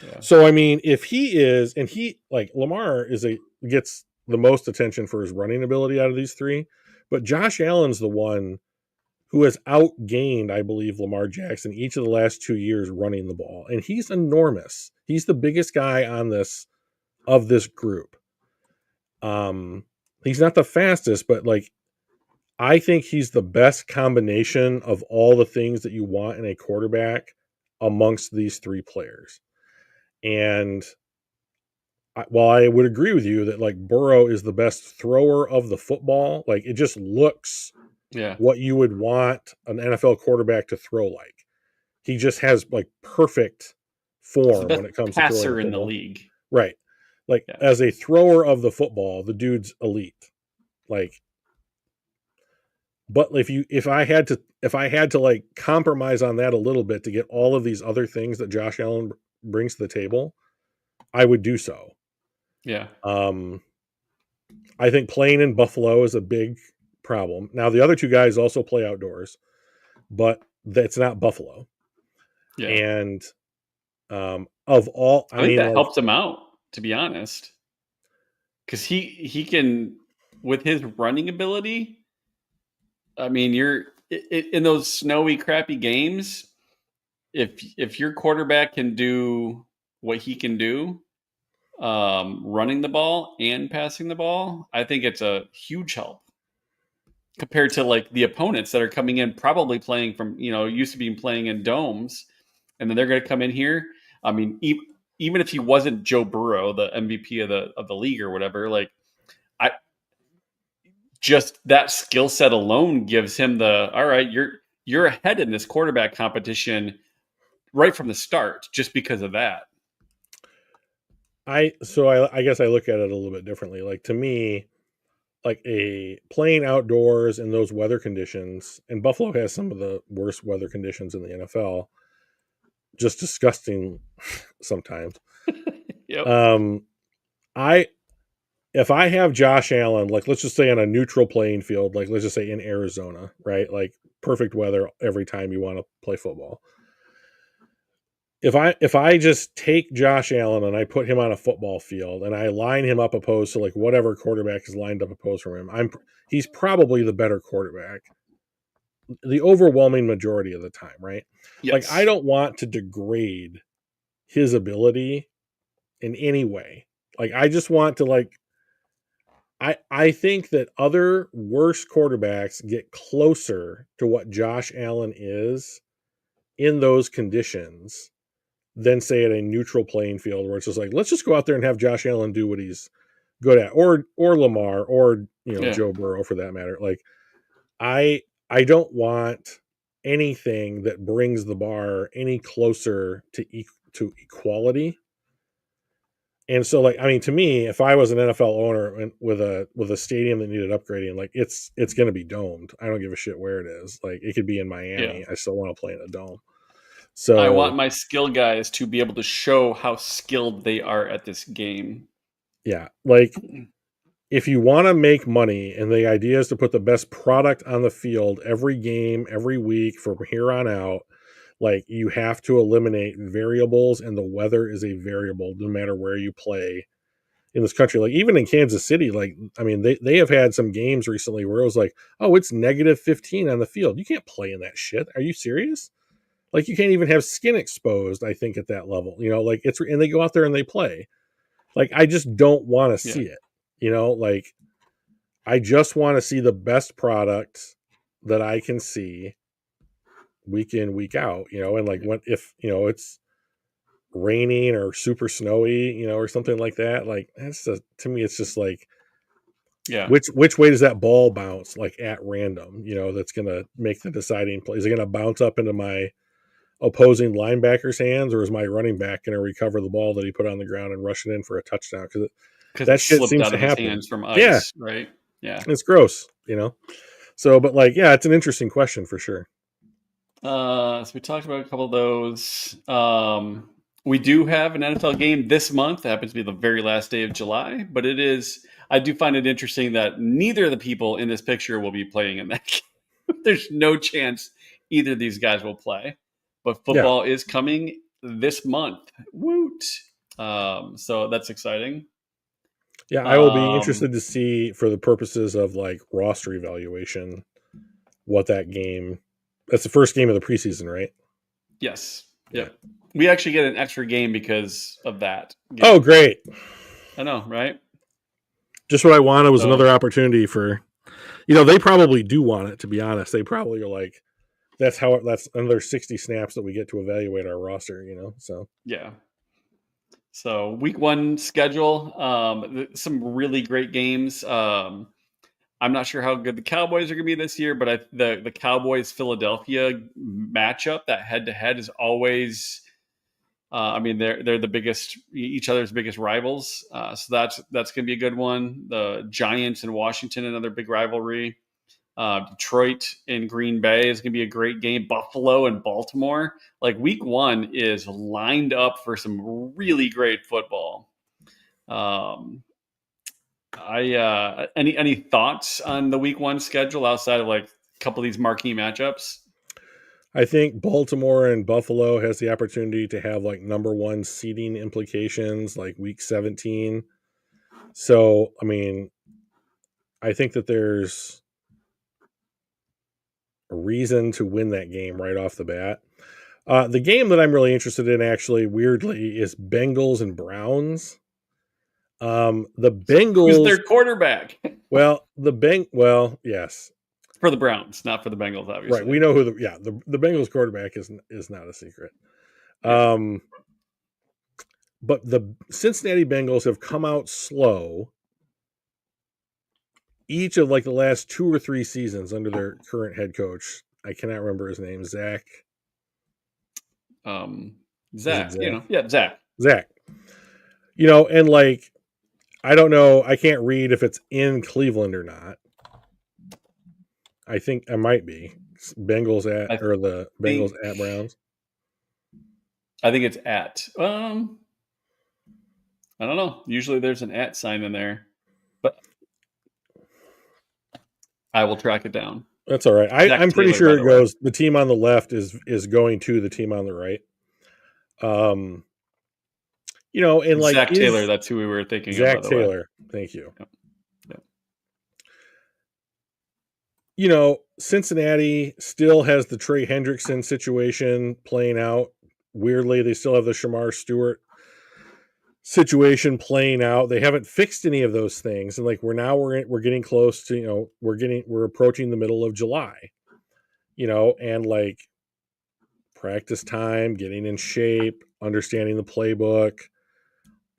Yeah.
So I mean, if he is, and he like Lamar gets the most attention for his running ability out of these three, but Josh Allen's the one who has outgained, I believe, Lamar Jackson each of the last 2 years running the ball, and he's enormous. He's the biggest guy on this group. He's not the fastest, but like I think he's the best combination of all the things that you want in a quarterback amongst these three players. And while I would agree with you that like Burrow is the best thrower of the football, like it just looks
Yeah.
what you would want an NFL quarterback to throw like. He just has like perfect
He's the
form
best
when it comes to throwing the
passer in the
football.
league.
Right. Like
Yeah.
as a thrower of the football, the dude's elite. Like but if I had to like compromise on that a little bit to get all of these other things that Josh Allen brings to the table, I would do so.
Yeah.
I think playing in Buffalo is a big problem. Now the other two guys also play outdoors, but that's not Buffalo.
Yeah.
And of all,
I
I
think
mean,
that
like,
helps him out, to be honest, because he can, with his running ability. I mean, you're in those snowy, crappy games. If your quarterback can do what he can do, running the ball and passing the ball, I think it's a huge help compared to like the opponents that are coming in, probably playing from used to be playing in domes, and then they're going to come in here. I mean, even if he wasn't Joe Burrow, the MVP of the league or whatever, like I just that skill set alone gives him the all right. You're ahead in this quarterback competition right from the start, just because of that.
I guess I look at it a little bit differently. Like to me, like a playing outdoors in those weather conditions, and Buffalo has some of the worst weather conditions in the NFL. Just disgusting sometimes.
Yep.
Um, I if I have Josh Allen, like let's just say on a neutral playing field, like let's just say in Arizona, right? Like perfect weather every time you want to play football. If I just take Josh Allen and I put him on a football field and I line him up opposed to like whatever quarterback is lined up opposed from him, he's probably the better quarterback the overwhelming majority of the time, right? Like I
Yes.
don't want to degrade his ability in any way. Like I just want to like I think that other worse quarterbacks get closer to what Josh Allen is in those conditions than say at a neutral playing field where it's just like let's just go out there and have Josh Allen do what he's good at, or Lamar, or
Yeah.
Joe Burrow for that matter. Like I I don't want anything that brings the bar any closer to equality. And so, like, I mean, to me, if I was an NFL owner and with a stadium that needed upgrading, like it's going to be domed. I don't give a shit where it is. Like, it could be in
Yeah.
Miami. I still want to play in a dome.
I want
So
my skill guys to be able to show how skilled they are at this game.
yeah, like if you want to make money and the idea is to put the best product on the field every game, every week from here on out, like you have to eliminate variables, and the weather is a variable no matter where you play in this country. Like even in Kansas City, like I mean, they have had some games recently where it was like, oh, it's negative 15 on the field. You can't play in that shit. Are you serious? Like you can't even have skin exposed, I think, at that level. Like it's and they go out there and they play. Like I just don't want to
Yeah.
see it. Like I just want to see the best product that I can see week in, week out, and like when if it's raining or super snowy, or something like that, like to me it's just like
Yeah.
which way does that ball bounce like at random, that's gonna make the deciding play. Is it gonna bounce up into my opposing linebacker's hands, or is my running back gonna recover the ball that he put on the ground and rush it in for a touchdown? Because
Because it
that shit
slipped
seems
out
to
of his
happen.
hands from
Yeah,
ice, right? Yeah.
it's gross. So, but like, yeah, it's an interesting question for sure.
So we talked about a couple of those. We do have an NFL game this month. It happens to be the very last day of July, but it is. I do find it interesting that neither of the people in this picture will be playing in that game. There's no chance either of these guys will play. But
Yeah.
football is coming this month. Woot! So that's exciting.
Yeah, I will be
Um,
interested to see for the purposes of like roster evaluation what that game. That's the first game of the preseason, right?
yes.
Yeah.
Yep. We actually get an extra game because of that
Oh,
game.
great.
I know, right?
Just what I wanted was
So
another opportunity for, they probably do want it, to be honest. They probably are like, that's another 60 snaps that we get to evaluate our roster. So,
yeah. So week one schedule, some really great games. I'm not sure how good the Cowboys are going to be this year, but the Cowboys Philadelphia matchup, that head to head, is always. I mean, they're the biggest, each other's biggest rivals. So that's going to be a good one. The Giants and Washington, another big rivalry. Detroit and Green Bay is going to be a great game. Buffalo and Baltimore. Like week one is lined up for some really great football. Um, I any thoughts on the week one schedule outside of like a couple of these marquee matchups?
I think Baltimore and Buffalo has the opportunity to have like number one seeding implications like week 17. So, I mean, I think that there's a reason to win that game right off the bat. The game that I'm really interested in, actually, weirdly, is Bengals and Browns. The
Who's
Bengals,
their quarterback
well, yes,
for the Browns, not for the Bengals,
right.
obviously.
We know who the Bengals quarterback is not a secret.
Yeah.
Um, but the Cincinnati Bengals have come out slow each of like the last 2 or 3 seasons under their current head coach. I cannot remember his name. Zach.
Um,
Is it
Zach,
Zach?
yeah, Zach.
Zach. And like I don't know. I can't read if it's in Cleveland or not. I think I might be Bengals at
I
or the Bengals
think
at Browns.
I think it's at. I don't know. Usually there's an at sign in there, but I will track it down.
That's all right.
Zach
I'm pretty
Taylor,
sure
by
it
the way.
goes. The team on the left is going to the team on the right. Um, and like
Zach Taylor,
is
that's who we were thinking of, by
Zach
the way.
Taylor. Thank you.
Yep. Yep.
Cincinnati still has the Trey Hendrickson situation playing out. Weirdly, they still have the Shamar Stewart situation playing out. They haven't fixed any of those things, and like we're getting close to we're approaching the middle of July. And like practice time, getting in shape, understanding the playbook.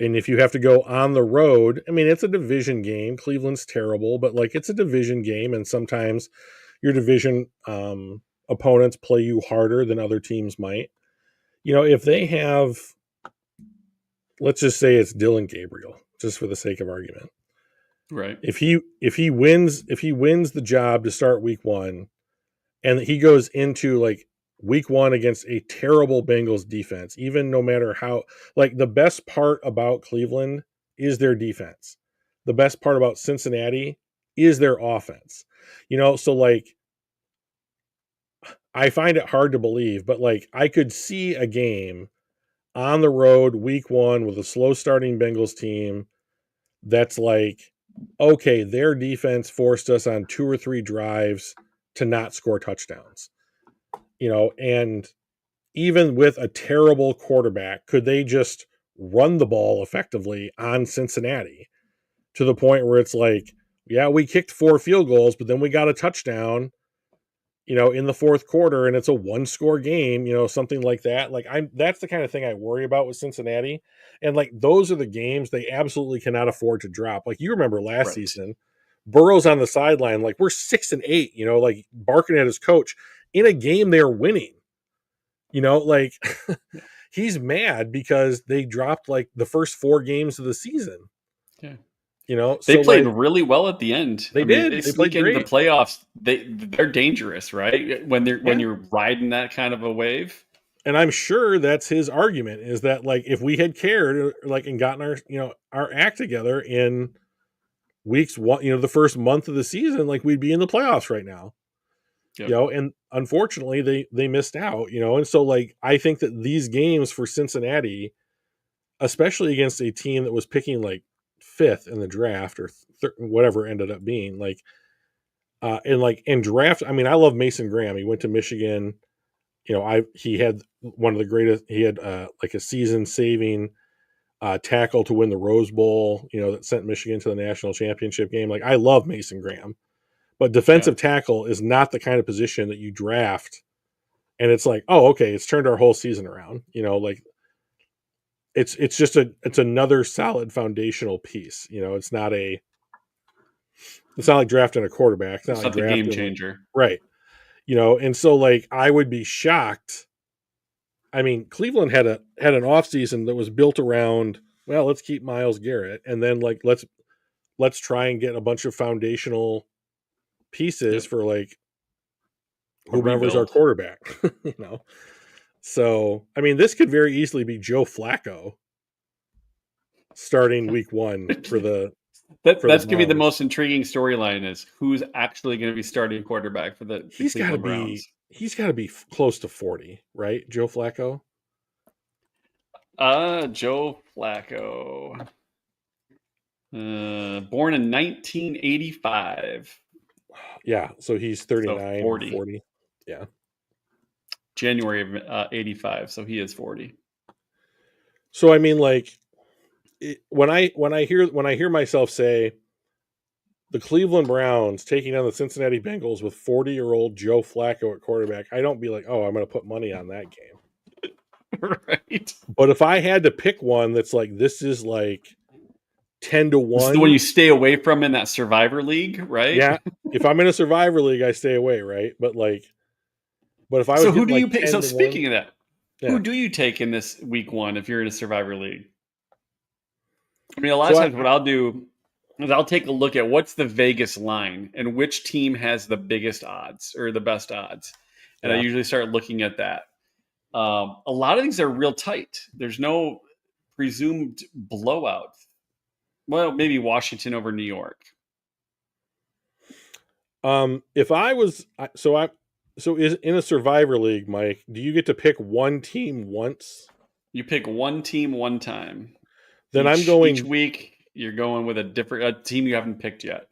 And if you have to go on the road, I mean, it's a division game. Cleveland's terrible, but like it's a division game, and sometimes your division opponents play you harder than other teams might. If they have, let's just say it's Dylan Gabriel, just for the sake of argument.
Right.
If he wins the job to start week one, and he goes into like week one against a terrible Bengals defense, even no matter how, like the best part about Cleveland is their defense. The best part about Cincinnati is their offense. So like I find it hard to believe, but like I could see a game on the road week one with a slow starting Bengals team that's like, okay, their defense forced us on 2 or 3 drives to not score touchdowns. And even with a terrible quarterback, could they just run the ball effectively on Cincinnati to the point where it's like, yeah, we kicked 4 field goals, but then we got a touchdown, in the fourth quarter, and it's a 1-score game, something like that. Like that's the kind of thing I worry about with Cincinnati. And like those are the games they absolutely cannot afford to drop. Like you remember last
Right.
season, Burrow's on the sideline, like we're 6-8, like barking at his coach in a game they're winning. Like he's mad because they dropped like the first 4 games of the season.
Yeah. They
So
played
like
really well at the end.
they
I mean, they
did. They played
sneak into the
great.
playoffs. They're dangerous, right? When
Yeah.
you're riding that kind of a wave.
and I'm sure that's his argument, is that like if we had cared, like, and gotten our our act together in weeks one, the first month of the season, like we'd be in the playoffs right now.
Yep.
And unfortunately they missed out, and so like I think that these games for Cincinnati, especially against a team that was picking like fifth in the draft or whatever it ended up being, like and like in draft, I mean, I love Mason Graham. He went to Michigan. He had one of the greatest. He had like a season saving tackle to win the Rose Bowl. That sent Michigan to the national championship game. Like I love Mason Graham, but
Yeah.
defensive tackle is not the kind of position that you draft and it's like, oh, okay, it's turned our whole season around. Like it's just it's another solid foundational piece. It's not like drafting a quarterback. It's not
It's
like
not the game
drafting like
changer.
right. And so like I would be shocked. I mean, Cleveland had an offseason that was built around, well, let's keep Myles Garrett and then like let's try and get a bunch of foundational pieces
Yep.
for like
A
whomever's our
rebuild.
quarterback, you know. So, I mean, this could very easily be Joe Flacco starting week 1 for the
That's gonna be the
Browns.
most intriguing storyline is who's actually going to be starting quarterback for the
He's got to
Cleveland
be
Browns.
close to 40, right? Joe Flacco?
Joe Flacco, born in 1985,
Yeah, so he's
so
39 or
40.
40. Yeah.
January of 85, so he is 40.
So I mean like when I hear myself say the Cleveland Browns taking on the Cincinnati Bengals with 40-year-old Joe Flacco at quarterback, I don't be like, "Oh, I'm going to put money on that game."
Right.
But if I had to pick one that's like this is like 10 to
This is the one
1,
you stay away from in that Survivor League, right?
yeah, if I'm in a survivor league, I stay away, right? But if I was
So who
getting
do
like
you pick?
10
So
to 1,
speaking of that,
yeah.
who do you take in this week one if you're in a Survivor League? I mean, a lot
So
of times what I'll do is I'll take a look at what's the Vegas line and which team has the biggest odds or the best odds, and I
yeah.
usually start looking at that. A lot of these are real tight. There's no presumed blowout. Well, maybe Washington over New York.
If I was so is in a survivor league, Mike, do you get to pick one team once?
You pick one team one time.
Then I'm
Each
going
week you're going with a different a team you haven't picked yet.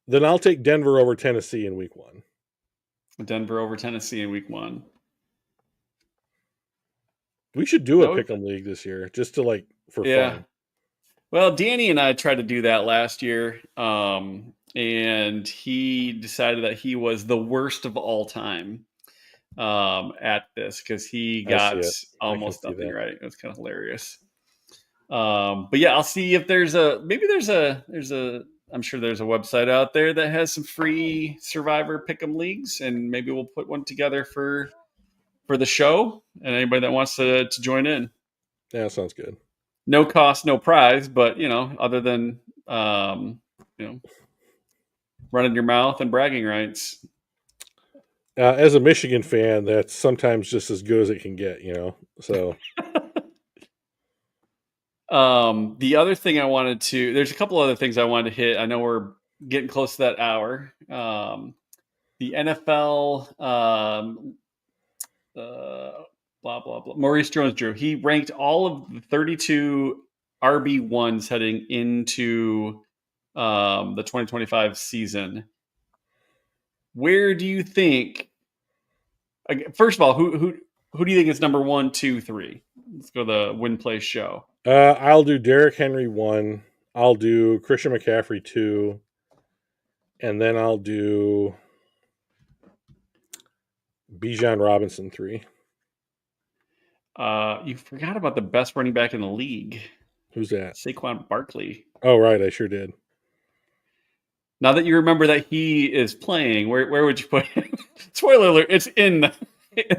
then I'll take Denver over Tennessee in week 1.
Denver over Tennessee in week one.
We should do a
That would,
pick 'em league this year just to like for
yeah.
fun.
Well, Danny and I tried to do that last year, and he decided that he was the worst of all time at this because he
I see
got
it. I can
almost
see
nothing
that.
right. It was kind of hilarious. But yeah, I'll see if there's a I'm sure there's a website out there that has some free Survivor Pick'em leagues, and maybe we'll put one together for the show and anybody that wants to join in.
Yeah, sounds good.
No cost, no prize, but other than um, you know, running your mouth and bragging rights.
As a Michigan fan, that's sometimes just as good as it can get, So,
The other thing there's a couple other things I wanted to hit. I know we're getting close to that hour. The NFL, blah blah blah. Maurice Jones-Drew. He ranked all of the 32 RB1s heading into the 2025 season. Where do you think? First of all, who do you think is number 1, 2, 3? Let's go the win place show.
I'll do Derrick Henry 1. I'll do Christian McCaffrey 2. And then I'll do Bijan Robinson 3.
You forgot about the best running back in the league,
Who's that?
Saquon Barkley.
Oh, right. I sure did.
Now that you remember that he is playing, where would you put him? Spoiler alert, it's in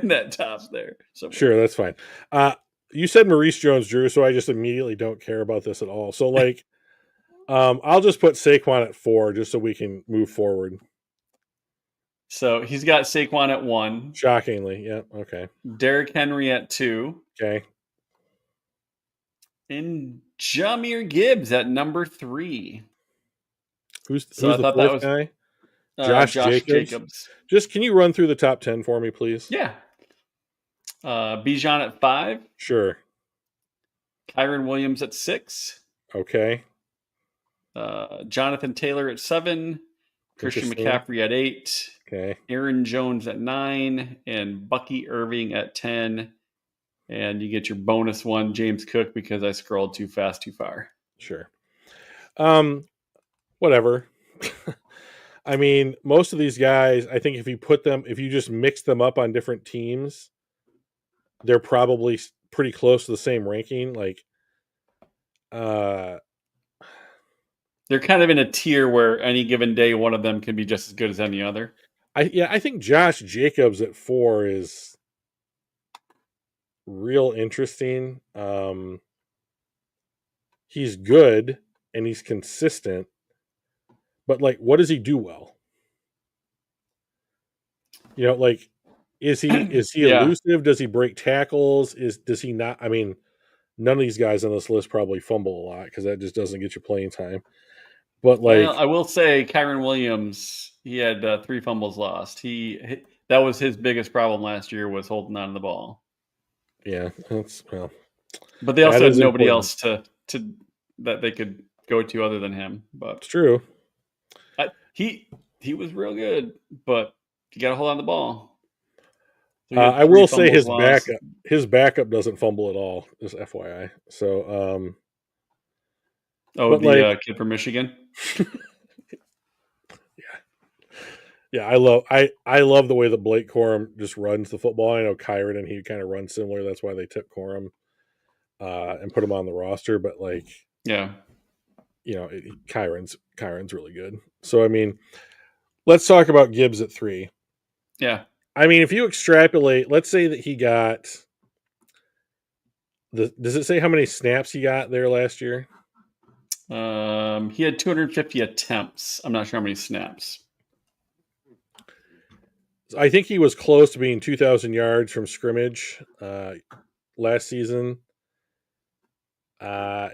that top there.
Sure, that's fine. You said Maurice Jones-Drew, so I just immediately don't care about this at all. So, like, I'll just put Saquon at 4 just so we can move forward.
So he's got Saquon at 1,
Shockingly, yeah. Okay.
Derrick Henry at 2,
Okay.
and Jahmyr Gibbs at number 3. So
Who's
I
the
thought that
fourth
was
guy? Josh
Josh
Jacobs.
Jacobs.
Just can you run through the top 10 for me, please?
Yeah. Bijan at 5,
Sure.
Kyron Williams at 6,
Okay.
Jonathan Taylor at 7, Christian
Interesting.
McCaffrey at 8,
Okay.
Aaron Jones at 9, and Bucky Irving at 10. And you get your bonus one, James Cook, because I scrolled too fast, too far.
Sure. Whatever. I mean, most of these guys, I think if you just mix them up on different teams, they're probably pretty close to the same ranking. Like,
they're kind of in a tier where any given day one of them can be just as good as any other.
I think Josh Jacobs at 4 is real interesting. He's good and he's consistent, but like, what does he do well? Like, is he
Yeah.
elusive? Does he break tackles? Does he not? I mean, none of these guys on this list probably fumble a lot because that just doesn't get you playing time. But
Well,
like,
I will say Kyron Williams, he had 3 fumbles lost. That was his biggest problem last year, was holding on to the ball.
yeah,
But they
that
also had
is
nobody
important.
else to that they could go to other than him. But
It's true.
he was real good, but you got to hold on to the ball. So he had
I
3
will say
fumbles lost.
his backup doesn't fumble at all. Just FYI. So,
Oh,
but
the
like,
kid from Michigan.
yeah, I love the way that Blake Corum just runs the football. I know Kyron and he kind of runs similar. That's why they took Corum and put him on the roster. But like,
Yeah.
Kyron's really good. So I mean, let's talk about Gibbs at 3.
Yeah.
I mean, if you extrapolate, let's say that he got does it say how many snaps he got there last year?
He had 250 attempts. I'm not sure how many snaps.
I think he was close to being 2,000 yards from scrimmage last season. I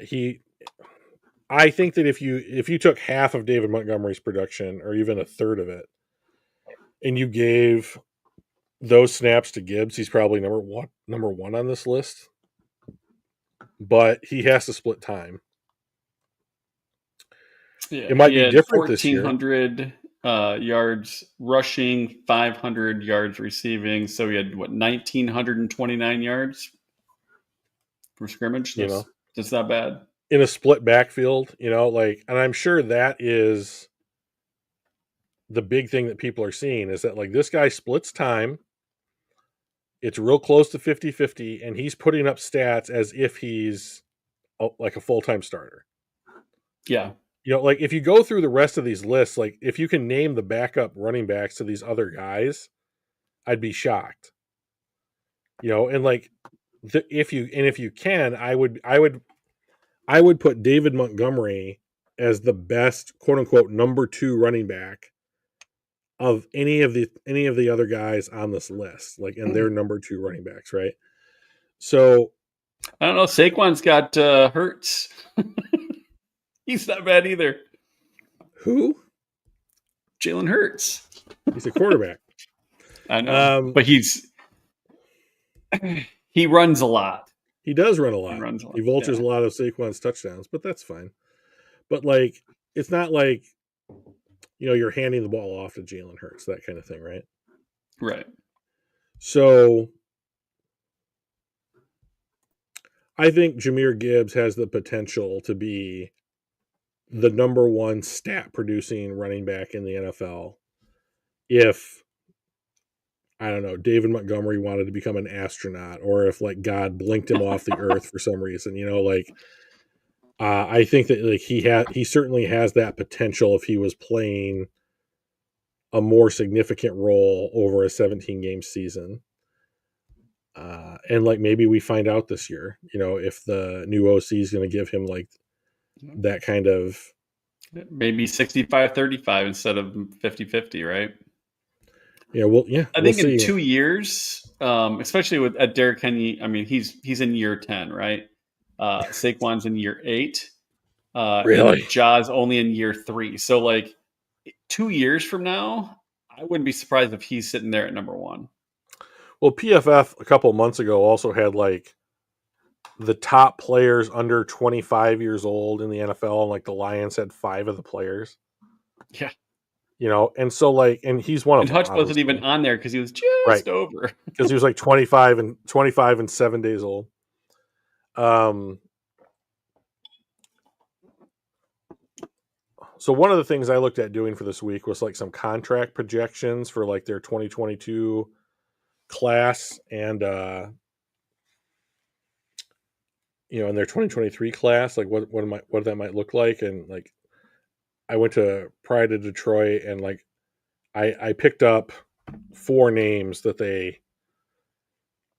think that if you took half of David Montgomery's production, or even a third of it, and you gave those snaps to Gibbs, he's probably number one on this list. But he has to split time.
Yeah,
It might
he
be
had
different this year.
1,400 yards rushing, 500 yards receiving. So he had 1,929 yards from scrimmage. That's not bad.
In a split backfield, and I'm sure that is the big thing that people are seeing, is that like this guy splits time. It's real close to 50-50, and he's putting up stats as if he's like a full-time starter.
Yeah.
Like if you go through the rest of these lists, like if you can name the backup running backs to these other guys, I'd be shocked. And like if you can, I would put David Montgomery as the best quote unquote number 2 running back of any of the other guys on this list, like, and they're number 2 running backs, right? So
I don't know. Saquon's got Hurts. He's not bad either.
who?
Jalen Hurts.
He's a quarterback.
I know, but he runs a lot.
He does run a lot.
He runs a lot.
He vultures a lot of Saquon's touchdowns, but that's fine. But like, it's not like you're handing the ball off to Jalen Hurts, that kind of thing, right?
Right.
So I think Jahmyr Gibbs has the potential to be the number 1 stat producing running back in the NFL if, I don't know, David Montgomery wanted to become an astronaut, or if like God blinked him off the earth for some reason, like I think that like he certainly has that potential if he was playing a more significant role over a 17 game season. And like maybe we find out this year, if the new OC is going to give him like that kind of
maybe 65-35 instead of 50-50, right? I
we'll
think in
see.
2 years, especially with at Derrick Henry, I mean he's in year 10, right? Saquon's in year 8,
Really?
and Ja's only in year 3. So like 2 years from now, I wouldn't be surprised if he's sitting there at number one.
Well, PFF a couple months ago also had like the top players under 25 years old in the NFL, and like the Lions had 5 of the players.
Yeah,
And so like, and he's one of
and
them,
Hutch wasn't even
obviously,
on there because he was
right?
just over.
Because he was like 25 and 7 days old. Um, so one of the things I looked at doing for this week was like some contract projections for like their 2022 class and in their 2023 class, like what that might look like. And like I went to Pride of Detroit, and like I picked up 4 names that they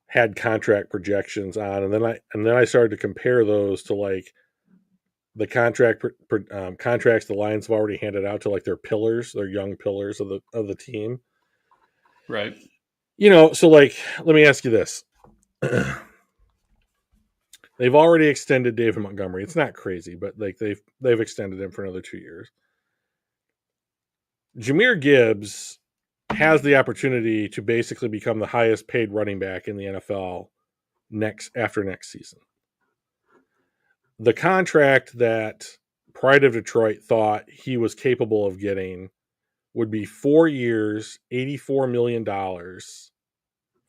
had contract projections on, and then I started to compare those to like the contracts the Lions have already handed out to like their pillars, their young pillars of the team.
Right.
So like, let me ask you this: they've already extended David Montgomery. It's not crazy, but like they've extended him for another 2 years. Jahmyr Gibbs has the opportunity to basically become the highest paid running back in the NFL after next season. The contract that Pride of Detroit thought he was capable of getting would be 4 years, $84 million,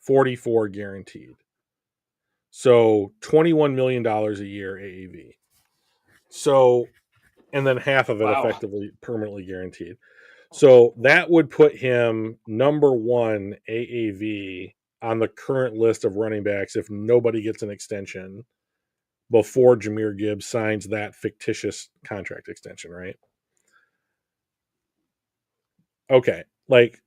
44 guaranteed. So $21 million a year AAV. So, and then half of it
Wow.
effectively permanently guaranteed. So that would put him number 1 AAV on the current list of running backs if nobody gets an extension before Jahmyr Gibbs signs that fictitious contract extension, right? Okay. Like,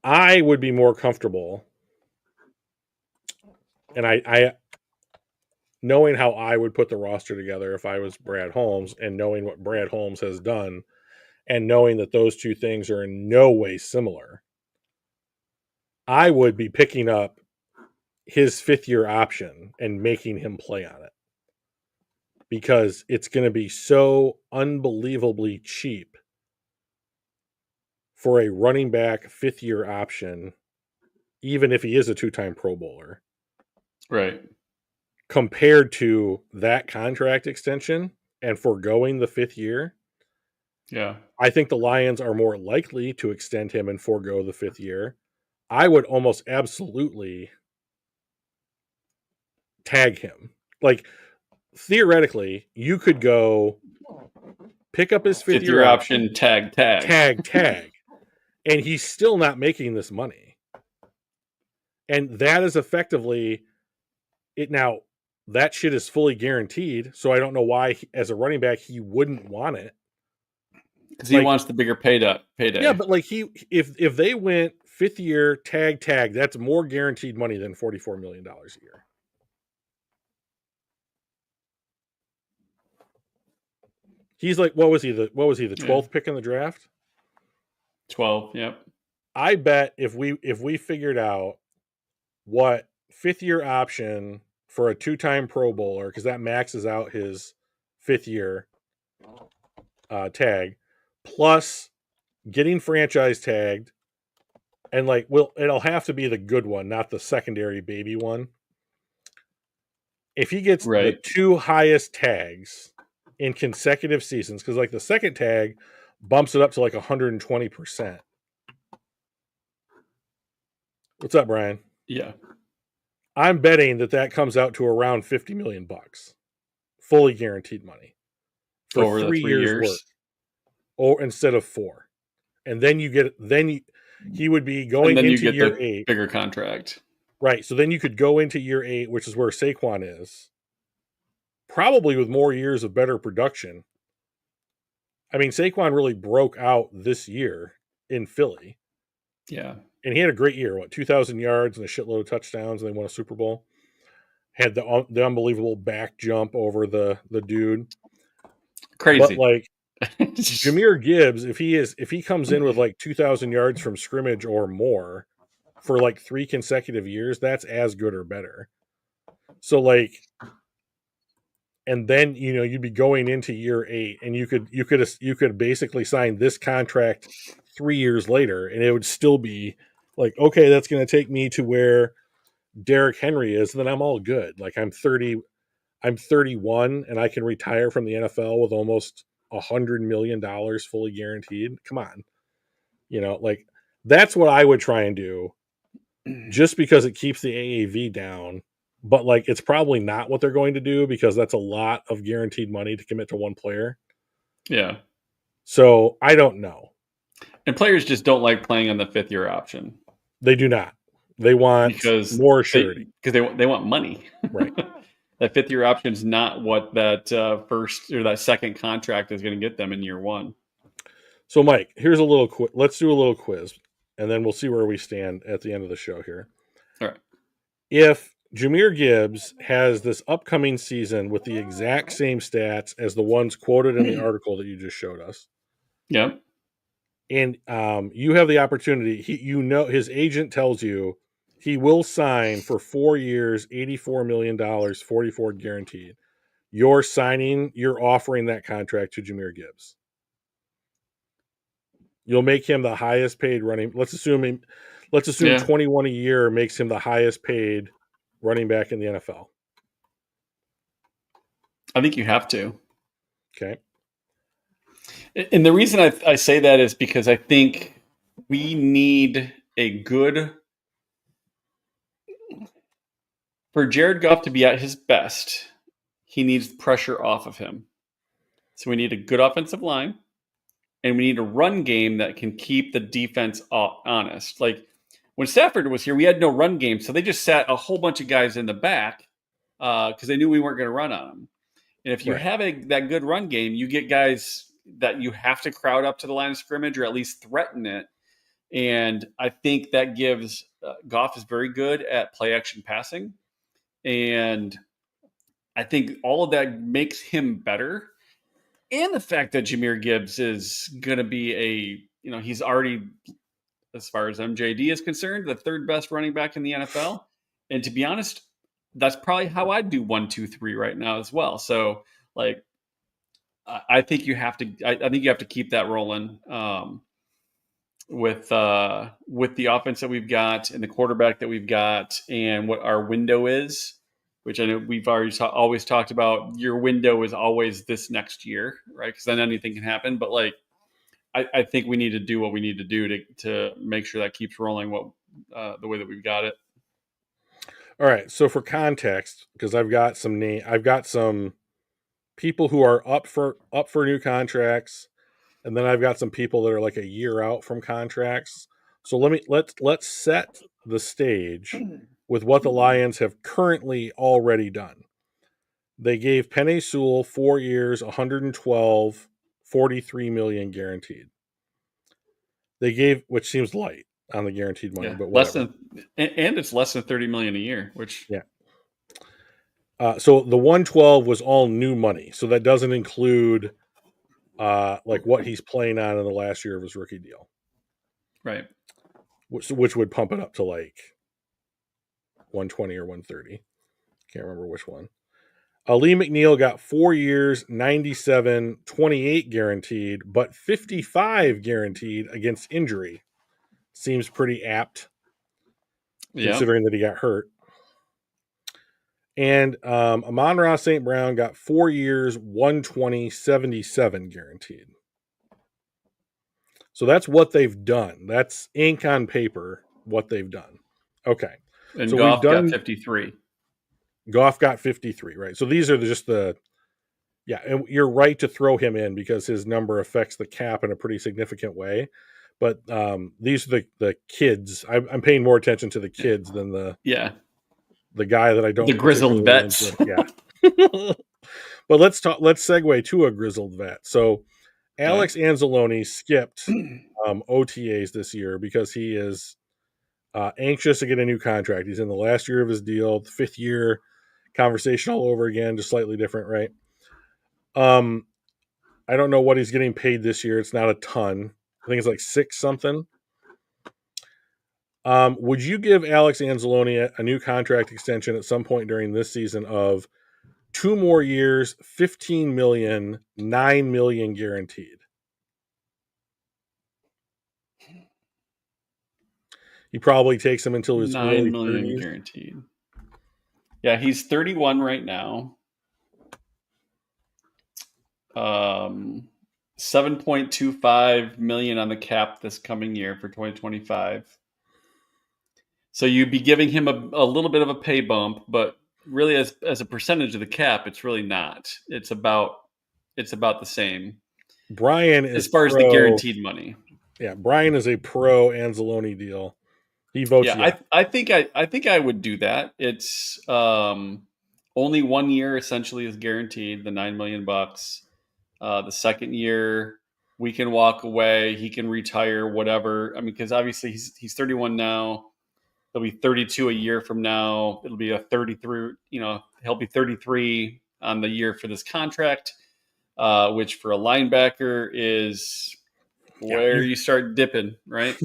I would be more comfortable, and I knowing how I would put the roster together if I was Brad Holmes, and knowing what Brad Holmes has done, and knowing that those two things are in no way similar, I would be picking up his 5th-year option and making him play on it, because it's going to be so unbelievably cheap for a running back 5th-year option, even if he is a 2-time Pro Bowler,
Right.
compared to that contract extension and foregoing the 5th year.
Yeah.
I think the Lions are more likely to extend him and forego the 5th year. I would almost absolutely tag him. Like, theoretically, you could go pick up his 5th
Fifth
year
year
option,
option, tag.
tag, and he's still not making this money. And that is effectively it. Now, that shit is fully guaranteed, so I don't know why, as a running back, he wouldn't want it.
Because he
Like,
wants the bigger payday.
yeah, but like if they went 5th year, tag, that's more guaranteed money than $44 million a year. He's like, what was he the 12th pick in the draft?
12. Yep.
I bet if we figured out what 5th year option for a 2-time Pro Bowler, because that maxes out his 5th year tag, plus getting franchise tagged, and like, it'll have to be the good one, not the secondary baby one. If he gets the
Right.
2 highest tags in consecutive seasons, because like the second tag bumps it up to like 120%. What's up, Brian?
Yeah.
I'm betting that comes out to around $50 million, fully guaranteed money for
Over the
3
3
years work,
years.
or instead of 4. And then he would be
And
going
then you
into
get
year
the
8.
bigger contract.
Right. So then you could go into year 8, which is where Saquon is, probably with more years of better production. I mean, Saquon really broke out this year in Philly.
Yeah.
And he had a great year. 2,000 yards and a shitload of touchdowns, and they won a Super Bowl. Had the unbelievable back jump over the dude. But
Crazy.
like, Jahmyr Gibbs, if he comes in with like 2,000 yards from scrimmage or more for like 3 consecutive years, that's as good or better. So like, and then you'd be going into year 8, and you could basically sign this contract 3 years later, and it would still be like, okay, that's going to take me to where Derrick Henry is, then I'm all good. Like I'm 31 and I can retire from the NFL with almost $100 million fully guaranteed. Come on. Like that's what I would try and do, just because it keeps the AAV down. But like it's probably not what they're going to do, because that's a lot of guaranteed money to commit to one player.
Yeah.
So I don't know.
And players just don't like playing on the 5th-year option
They do not. They want
because
more
they
surety.
because they want money.
Right.
That 5th-year option is not what that first or that second contract is going to get them in year 1.
So Mike, here's a little let's do a little quiz, and then we'll see where we stand at the end of the show here.
All right.
If Jahmyr Gibbs has this upcoming season with the exact same stats as the ones quoted in the article that you just showed us,
Yep.
and you have the opportunity, his agent tells you he will sign for 4 years, $84 million, 44 guaranteed. You're offering that contract to Jahmyr Gibbs. You'll make him the highest paid running. Let's assume 21 a year makes him the highest paid running back in the NFL.
I think you have to.
Okay.
And the reason I say that is because I think we need a good, for Jared Goff to be at his best, he needs pressure off of him. So we need a good offensive line, and we need a run game that can keep the defense honest. Like when Stafford was here, we had no run game, so they just sat a whole bunch of guys in the back because they knew we weren't going to run on them. And if you have that good run game, you get guys that you have to crowd up to the line of scrimmage or at least threaten it. And I think that gives Goff is very good at play action passing. And I think all of that makes him better. And the fact that Jahmyr Gibbs is going to be he's already, as far as MJD is concerned, the 3rd best running back in the NFL. And to be honest, that's probably how I'd do 1, 2, 3 right now as well. So like, I think you have to. I think you have to keep that rolling with the offense that we've got and the quarterback that we've got and what our window is. Which I know we've already always talked about. Your window is always this next year, right? Because then anything can happen. But like, I think we need to do what we need to do to make sure that keeps rolling the way that we've got it.
All right. So for context, because I've got some people who are up for new contracts, and then I've got some people that are like a year out from contracts. So let's set the stage with what the Lions have currently already done. They gave Penei Sewell 4 years, 112, 43 million guaranteed. They gave, which seems light on the guaranteed money, but whatever.
It's less than $30 million a year, which
so the 112 was all new money, so that doesn't include like what he's playing on in the last year of his rookie deal,
right?
Which would pump it up to like 120 or 130. Can't remember which one. Lee McNeil got 4 years, 97, 28 guaranteed, but 55 guaranteed against injury. Seems pretty apt, considering that he got hurt. And Amon-Ra St. Brown got 4 years, 120, 77 guaranteed. So that's what they've done. That's ink on paper, what they've done. Okay.
And
so
Goff got 53.
Goff got 53, right? So these are just and you're right to throw him in because his number affects the cap in a pretty significant way. But these are the kids. I'm paying more attention to the kids than the guy that I don't,
the grizzled vets.
Yeah. But let's segue to a grizzled vet. So Alex Anzalone skipped OTAs this year because he is anxious to get a new contract. He's in the last year of his deal, the 5th year, conversation all over again, just slightly different, right? I don't know what he's getting paid this year. It's not a ton. I think it's like 6 something. Would you give Alex Anzalone a new contract extension at some point during this season of 2 more years, 15 million, 9 million guaranteed? He probably takes him until his
9
early
million
30s.
guaranteed. Yeah, he's 31 right now. 7.25 million on the cap this coming year for 2025. So you'd be giving him a little bit of a pay bump, but really as a percentage of the cap, it's really not. It's about the same
Brian
as
is
far as the
pro.
guaranteed money.
Yeah, Brian is a pro Anzalone deal. He votes
Yeah,
yes.
I think I would do that. It's only 1 year essentially is guaranteed, the $9 million. The second year we can walk away, he can retire, whatever. I mean, because obviously he's 31 now. He'll be 32 a year from now. It'll be a 33. He'll be 33 on the year for this contract, which for a linebacker is
Yeah,
where you start dipping, right?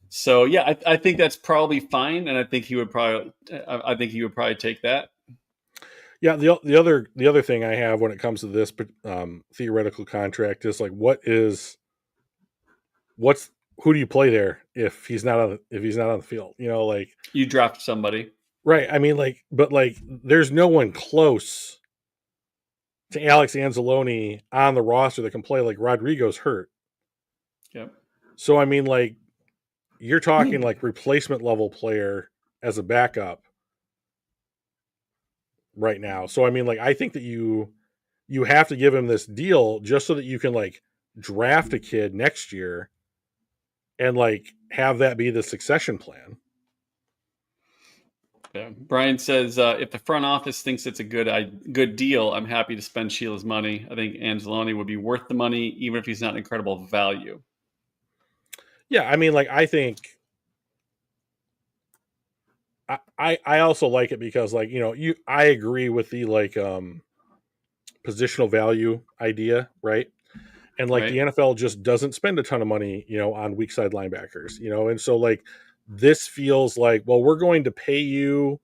So yeah, I think that's probably fine, and I think he would probably take that.
yeah. The other thing I have when it comes to this theoretical contract is like, what's who do you play there if he's not on the field? Like,
You draft somebody.
right? I mean, like, but like, there's no one close to Alex Anzalone on the roster that can play. Like, Rodrigo's hurt,
Yep.
so I mean, like, you're talking like replacement level player as a backup right now. So I mean, like, I think that you have to give him this deal just so that you can like draft a kid next year and like have that be the succession plan.
Yeah. Brian says if the front office thinks it's a good deal, I'm happy to spend Sheila's money. I think Anzalone would be worth the money, even if he's not an incredible value.
Yeah, I mean, like, I think I also like it because, like, I agree with the like positional value idea, right? And like the
Right.
NFL just doesn't spend a ton of money, on weak side linebackers, and so like this feels like, well, we're going to pay you,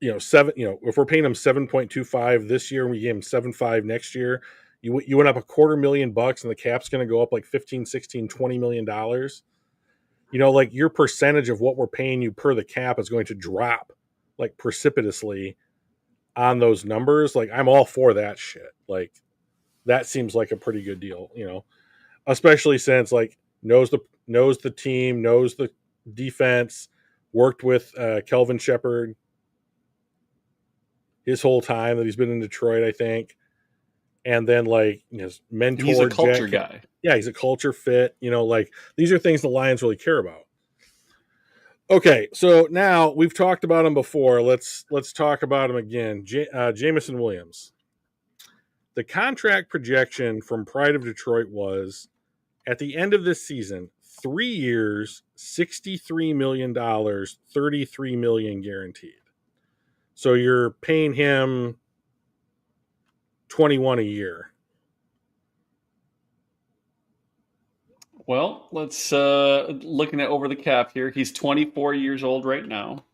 if we're paying him 7.25 this year and we gave him 7.5 next year, you went up $250,000 and the cap's going to go up like 15, 16, $20 million. Like your percentage of what we're paying you per the cap is going to drop like precipitously on those numbers. Like, I'm all for that shit. Like, that seems like a pretty good deal, especially since like knows the team, knows the defense, worked with Kelvin Shepard his whole time that he's been in Detroit, I think. And then like,
And he's a
mentored
culture
Jack.
guy.
Yeah, he's a culture fit. Like, these are things the Lions really care about. Okay, so now we've talked about him before. Let's talk about him again. Jamison Williams. The contract projection from Pride of Detroit was, at the end of this season, 3 years, $63 million, $33 million guaranteed. So you're paying him 21 a year.
Well, let's looking at over the cap here. He's 24 years old right now.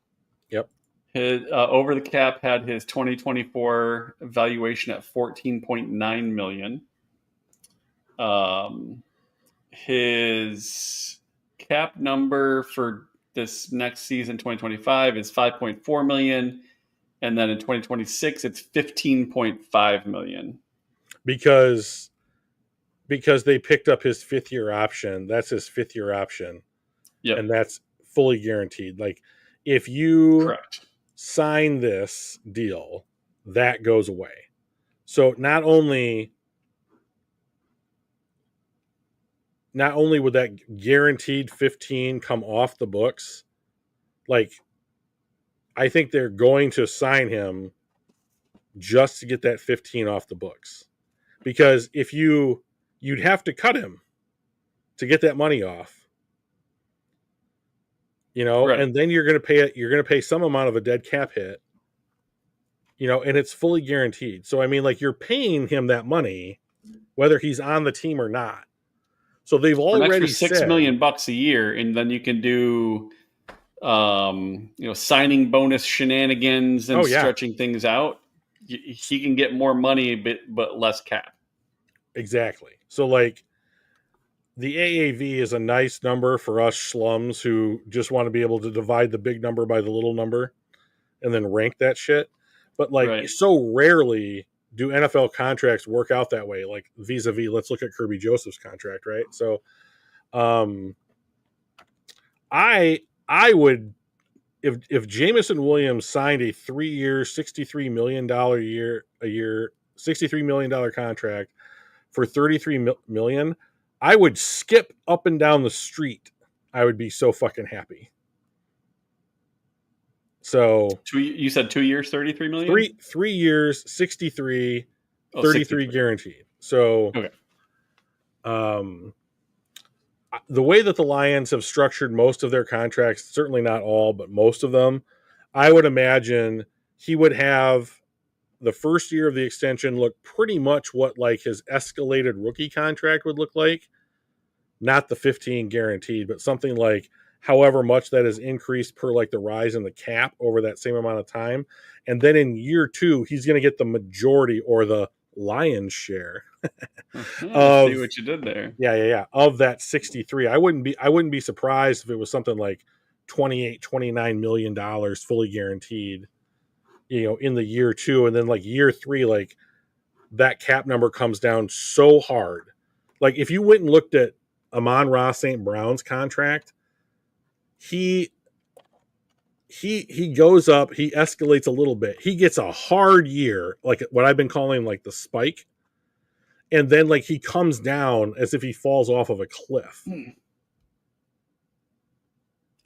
Yep.
His over the cap had his 2024 valuation at 14.9 million. His cap number for this next season, 2025, is 5.4 million, and then in 2026, it's 15.5 million.
Because they picked up his 5th-year option. That's his 5th-year option, and
Yep,
that's fully guaranteed. Like, if you
correct.
sign this deal, that goes away. So not only would that guaranteed 15 come off the books, like, I think they're going to sign him just to get that 15 off the books. Because if you'd have to cut him to get that money off,
Right.
and then you're going to pay some amount of a dead cap hit. and it's fully guaranteed. So I mean, like, you're paying him that money whether he's on the team or not. So they've
For an extra
already
six
said,
million bucks a year, and then you can do signing bonus shenanigans and
oh yeah,
stretching things out. He can get more money, but less cap.
exactly. So like the AAV is a nice number for us schlums who just want to be able to divide the big number by the little number and then rank that shit. But like,
Right.
so rarely do NFL contracts work out that way. Like vis-a-vis, let's look at Kirby Joseph's contract, right? So, um, I would, if Jamison Williams signed a 3-year, $63 million $63 million contract for 33 million, I would skip up and down the street. I would be so fucking happy. So
You said 2 years, 33 million.
3 years, 63,
Oh,
33
63.
guaranteed. So
Okay.
um the way that the Lions have structured most of their contracts, certainly not all, but most of them, I would imagine he would have the first year of the extension look pretty much what like his escalated rookie contract would look like. Not the 15 guaranteed, but something like however much that is increased per like the rise in the cap over that same amount of time. And then in year 2, he's going to get the majority or the lion's share
I see
of
what you did there.
of that 63. I wouldn't be surprised if it was something like 28-29 million dollars fully guaranteed, in the year 2, and then like year 3, like that cap number comes down so hard. Like if you went and looked at Amon-Ra St. Brown's contract, he goes up, he escalates a little bit. He gets a hard year, like what I've been calling like the spike, and then like he comes down as if he falls off of a cliff.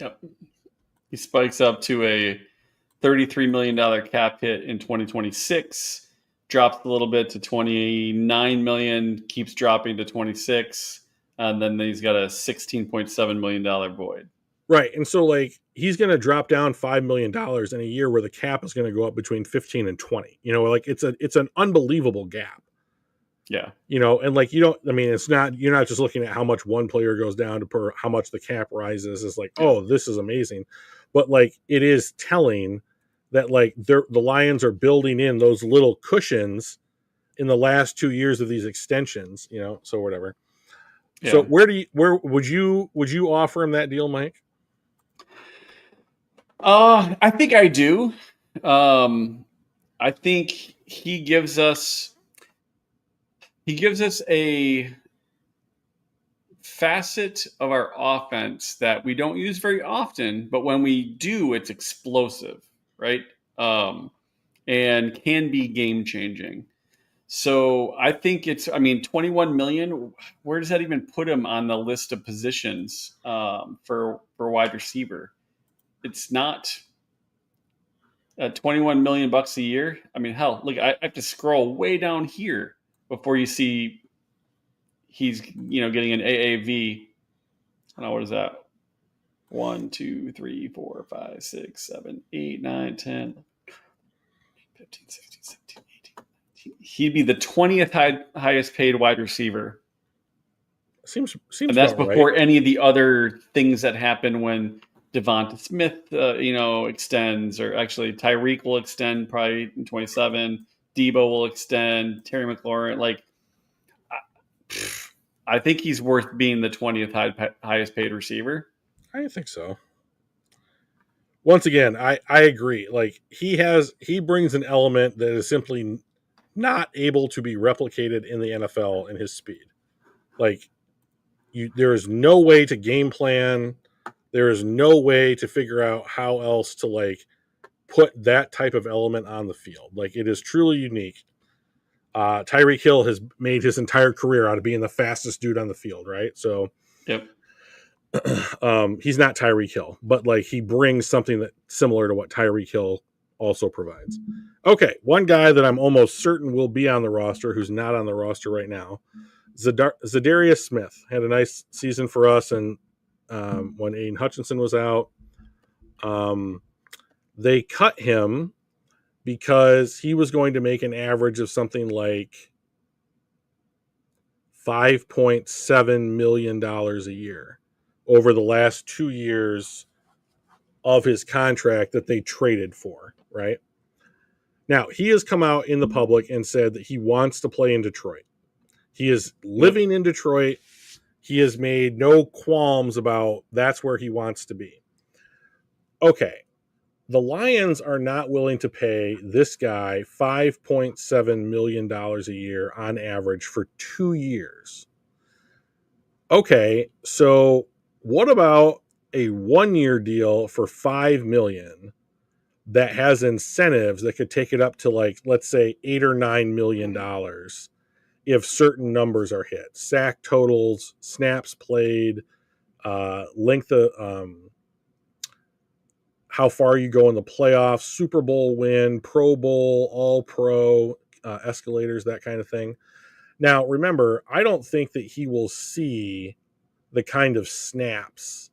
Yep. He spikes up to a $33 million cap hit in 2026, drops a little bit to 29 million, keeps dropping to 26, and then he's got a $16.7 million void.
Right. And so like he's going to drop down $5 million in a year where the cap is going to go up between 15 and 20. Like it's an unbelievable gap.
Yeah.
And like it's not, you're not just looking at how much one player goes down to per how much the cap rises. It's like, oh, this is amazing. But like it is telling that like the Lions are building in those little cushions in the last 2 years of these extensions, so whatever.
Yeah.
So where would you offer him that deal, Mike?
I think I do. I think he gives us a facet of our offense that we don't use very often, but when we do, it's explosive, right? And can be game changing. So I think 21 million. Where does that even put him on the list of positions for wide receiver? It's not 21 million bucks a year. I mean, hell, look, I have to scroll way down here before you see he's getting an AAV. I don't know, what is that? 1, 2, 3, 4, 5, 6, 7, 8, 9, 10, 15, 16, 17, 18. He'd be the 20th highest paid wide receiver.
Seems
And that's
about
before
right.
any of the other things that happen when Devonta Smith, extends, or actually Tyreek will extend probably in 27. Debo will extend. Terry McLaurin, like, I think he's worth being the 20th highest paid receiver.
I think so. Once again, I agree. Like he brings an element that is simply not able to be replicated in the NFL in his speed. Like there is no way to game plan. There is no way to figure out how else to like put that type of element on the field. Like it is truly unique. Tyreek Hill has made his entire career out of being the fastest dude on the field, right? So
Yep.
he's not Tyreek Hill, but like he brings something that similar to what Tyreek Hill also provides. Okay, one guy that I'm almost certain will be on the roster, who's not on the roster right now, Zadarius Smith had a nice season for us, and when Aiden Hutchinson was out, they cut him because he was going to make an average of something like $5.7 million a year over the last 2 years of his contract that they traded for, right? Now, he has come out in the public and said that he wants to play in Detroit. He is
Yep.
living in Detroit. He has made no qualms about that's where he wants to be. Okay, the Lions are not willing to pay this guy $5.7 million a year on average for 2 years. Okay, so what about a 1 year deal for $5 million that has incentives that could take it up to, like, let's say $8 or $9 million if certain numbers are hit: sack totals, snaps played, length of how far you go in the playoffs, Super Bowl win, Pro Bowl, All Pro, escalators, that kind of thing. Now, remember, I don't think that he will see the kind of snaps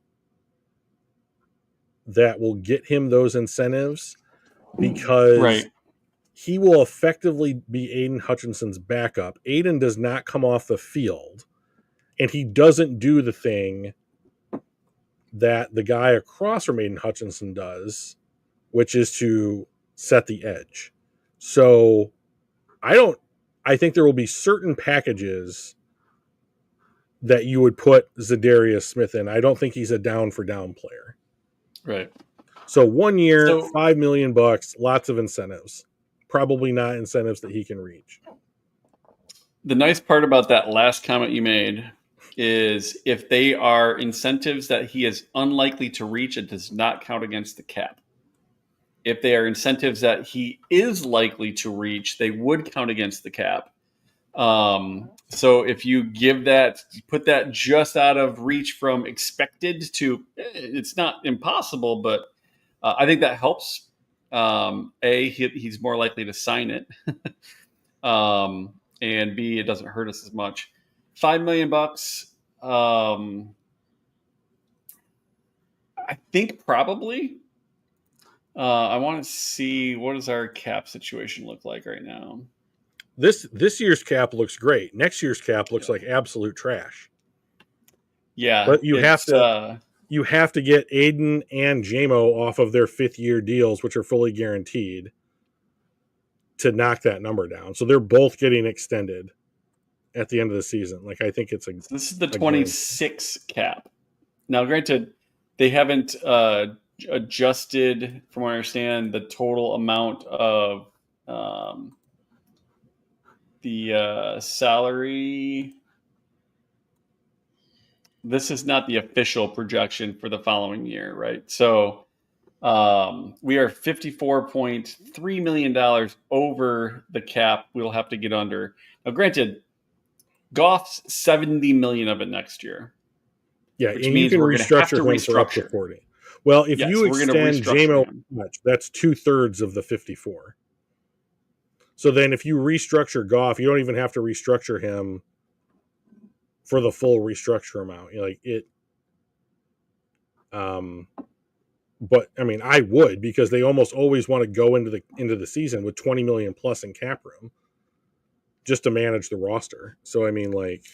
that will get him those incentives, because
Right.
he will effectively be Aiden Hutchinson's backup. Aiden does not come off the field, and he doesn't do the thing that the guy across from Aiden Hutchinson does, which is to set the edge. So I think there will be certain packages that you would put Zadarius Smith in. I don't think he's a down for down player.
Right.
So 1 year,
So
$5 million, lots of incentives. Probably not incentives that he can reach.
the nice part about that last comment you made is if they are incentives that he is unlikely to reach, it does not count against the cap. If they are incentives that he is likely to reach, they would count against the cap. So if you put that just out of reach from expected to, it's not impossible, but I think that helps. He's more likely to sign it, and B, it doesn't hurt us as much. $5 million. I think probably. I want to see what does our cap situation look like right now.
This year's cap looks great. Next year's cap looks
Yeah.
like absolute trash.
Yeah,
But you have to get Aiden and JMO off of their 5th-year deals, which are fully guaranteed, to knock that number down. So they're both getting extended at the end of the season. Like, I think it's
so this is the
a guarantee.
26 cap. Now, granted, they haven't adjusted, from what I understand, the total amount of the salary. This is not the official projection for the following year, right? So we are $54.3 million over the cap we'll have to get under. Now, granted, Goff's $70 million of it next year,
Yeah,
which
and you
means
can
we're going to have to
restructure him for up to
restructure.
40. Well, if
Yes,
you
we're going to
extend
restructure
JMO
him.
much, that's 2/3 of the 54. So then if you restructure Goff, you don't even have to restructure him for the full restructure amount. Like it but I mean, I would, because they almost always want to go into the season with 20 million plus in cap room just to manage the roster. So I mean, like,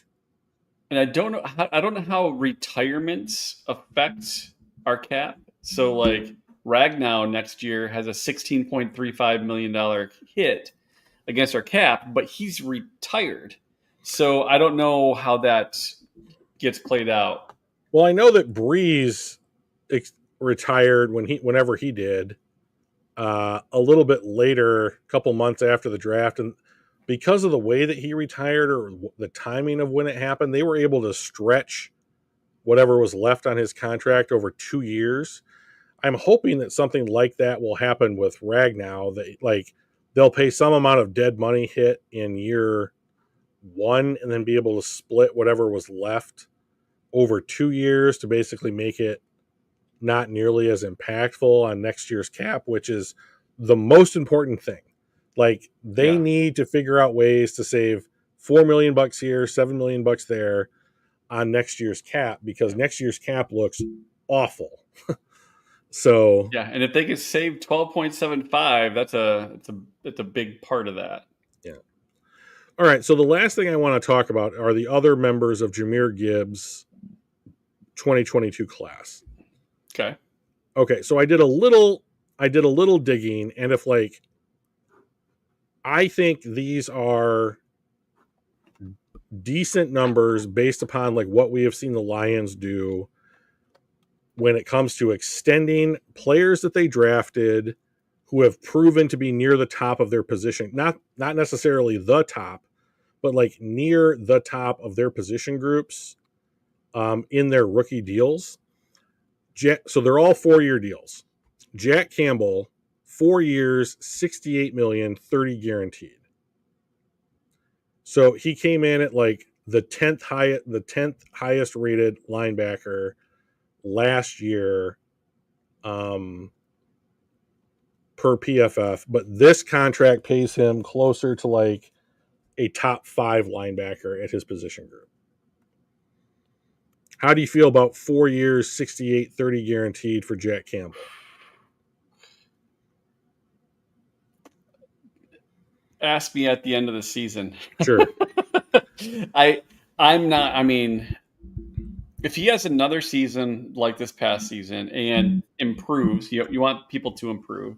And I don't know how retirements affect our cap. So like Ragnow next year has a $16.35 million hit against our cap, but he's retired. So I don't know how that gets played out.
well, I know that Breeze retired whenever he did, a little bit later, a couple months after the draft, and because of the way that he retired or the timing of when it happened, they were able to stretch whatever was left on his contract over 2 years. I'm hoping that something like that will happen with Ragnow, that like they'll pay some amount of dead money hit in year one and then be able to split whatever was left over 2 years to basically make it not nearly as impactful on next year's cap, which is the most important thing. Like, they
Yeah.
need to figure out ways to save $4 million here, $7 million there on next year's cap, because next year's cap looks awful. So
Yeah, and if they could save 12.75, that's a big part of that.
yeah. All right. So the last thing I want to talk about are the other members of Jahmyr Gibbs' 2022 class.
Okay.
Okay, so I did a little digging, and if like I think these are decent numbers based upon like what we have seen the Lions do when it comes to extending players that they drafted who have proven to be near the top of their position, not necessarily the top, but like near the top of their position groups in their rookie deals. So they're all 4-year deals. Jack Campbell, 4 years, 68 million, 30 guaranteed. So he came in at like the tenth highest rated linebacker last year per PFF, but this contract pays him closer to like a top 5 linebacker at his position group. How do you feel about 4 years, 68, 30 guaranteed for Jack Campbell?
Ask me at the end of the season.
Sure.
I I'm not. I mean, if he has another season like this past season and improves, you want people to improve.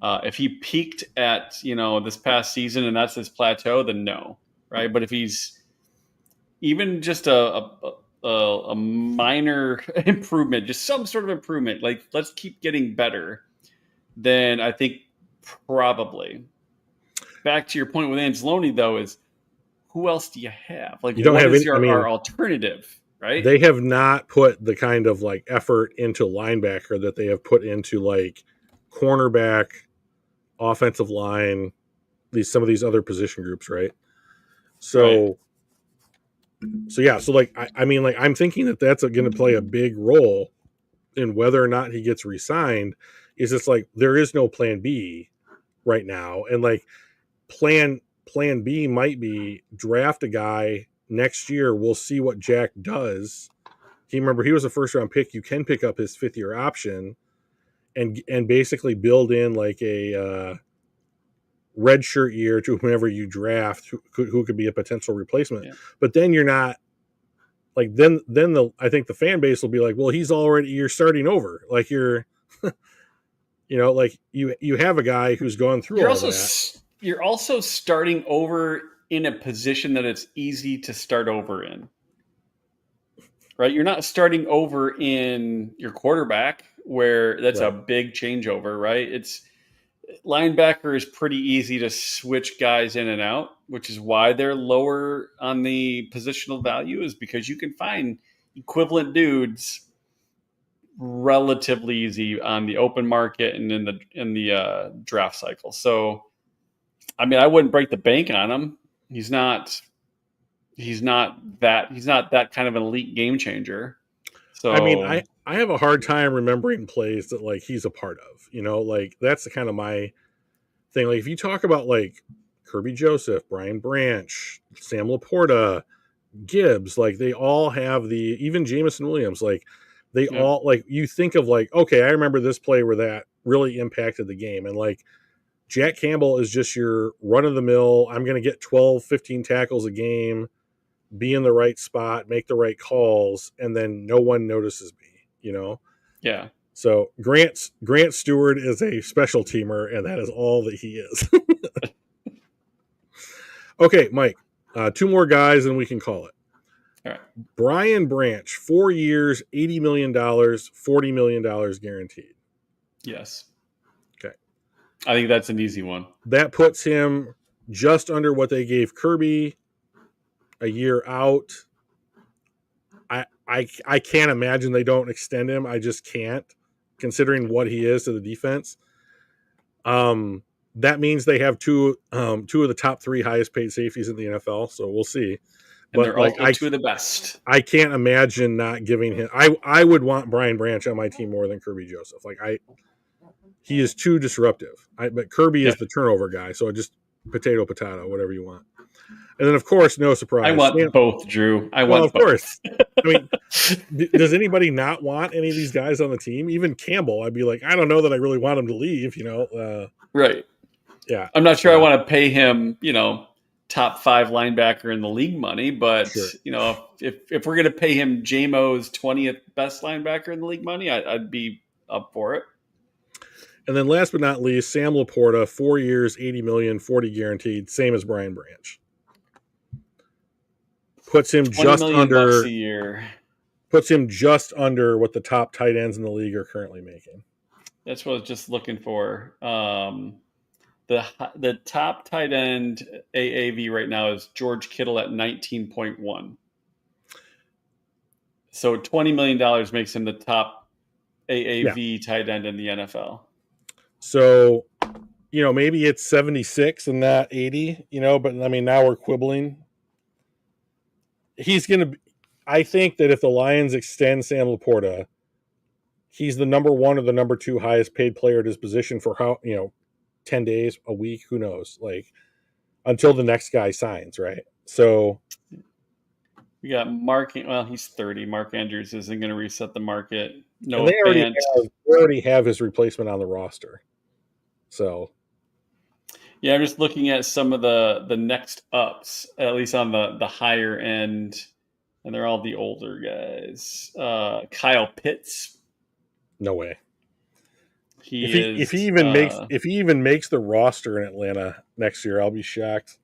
If he peaked at this past season and that's his plateau, then no, right? But if he's even just a minor improvement, just some sort of improvement, like let's keep getting better, then I think probably. Back to your point with Anzalone, though, is who else do you have? Like,
You don't
what
have
is
any, I
our
mean,
alternative, right?
they have not put the kind of like effort into linebacker that they have put into like cornerback, offensive line, some of these other position groups, right?
Right.
So yeah, so like I mean, like I'm thinking that that's going to play a big role in whether or not he gets re-signed. Is it's like there is no plan B right now, and like plan B might be draft a guy next year. We'll see what Jack does. He was a first round pick. You can pick up his 5th-year option and basically build in like a red shirt year to whomever you draft who could be a potential replacement.
Yeah.
But then you're not like then the I think the fan base will be like, well, you're starting over. Like like you have a guy who's gone through
You're
all
also
that.
you're also starting over in a position that it's easy to start over in, right? You're not starting over in your quarterback where that's a
Right.
big changeover, right? It's linebacker is pretty easy to switch guys in and out, which is why they're lower on the positional value, is because you can find equivalent dudes relatively easy on the open market and in the draft cycle. So, I mean, I wouldn't break the bank on him. He's not that kind of an elite game changer.
I mean,
So,
I have a hard time remembering plays that like he's a part of. Like that's the kind of my thing. Like if you talk about like Kirby Joseph, Brian Branch, Sam Laporta, Gibbs, like they all have even Jamison Williams, like they
yeah,
all like you think of like, okay, I remember this play where that really impacted the game. And like Jack Campbell is just your run of the mill. I'm going to get 12, 15 tackles a game, be in the right spot, make the right calls, and then no one notices me.
yeah.
So Grant Stewart is a special teamer, and that is all that he is. Okay, Mike, 2 more guys, and we can call it.
All right.
Brian Branch, 4 years, $80 million, $40 million guaranteed.
Yes.
Okay.
I think that's an easy one.
That puts him just under what they gave Kirby a year out. I can't imagine they don't extend him. I just can't, considering what he is to the defense. That means they have two of the top 3 highest paid safeties in the NFL. So we'll see.
And
But
they're
like
also two of the best.
I can't imagine not giving him. I would want Brian Branch on my team more than Kirby Joseph. Like he is too disruptive. But Kirby
Yeah.
is the turnover guy. So just potato, whatever you want. And then, of course, no
I
surprise.
want both, Drew. I
Well,
want
of course.
both.
I mean, does anybody not want any of these guys on the team? Even Campbell, I'd be like, I don't know that I really want him to leave.
Right.
Yeah.
I'm not sure I
So
want to pay him, top 5 linebacker in the league money, but
sure.
if we're going to pay him JMO's 20th best linebacker in the league money, I'd be up for it.
And then last but not least, Sam Laporta, 4 years, 80 million, 40 guaranteed, same as Brian Branch. Puts him
$20
just
million bucks
under
a year.
what the top tight ends in the league are currently making.
That's what I was just looking for. The top tight end AAV right now is George Kittle at 19.1. So $20 million makes him the top AAV tight end in the NFL.
So, maybe it's 76 and not 80, but I mean, now we're quibbling. I think that if the Lions extend Sam Laporta, he's the number 1 or the number 2 highest paid player at his position for 10 days, a week, who knows, until the next guy signs, right? So
we got Mark. Well, he's 30. Mark Andrews isn't going to reset the market.
and
Noah Fant.
they already have his replacement on the roster. So
yeah, I'm just looking at some of the next ups, at least on the higher end, and they're all the older guys. Kyle Pitts.
no way.
If
he even makes the roster in Atlanta next year, I'll be shocked.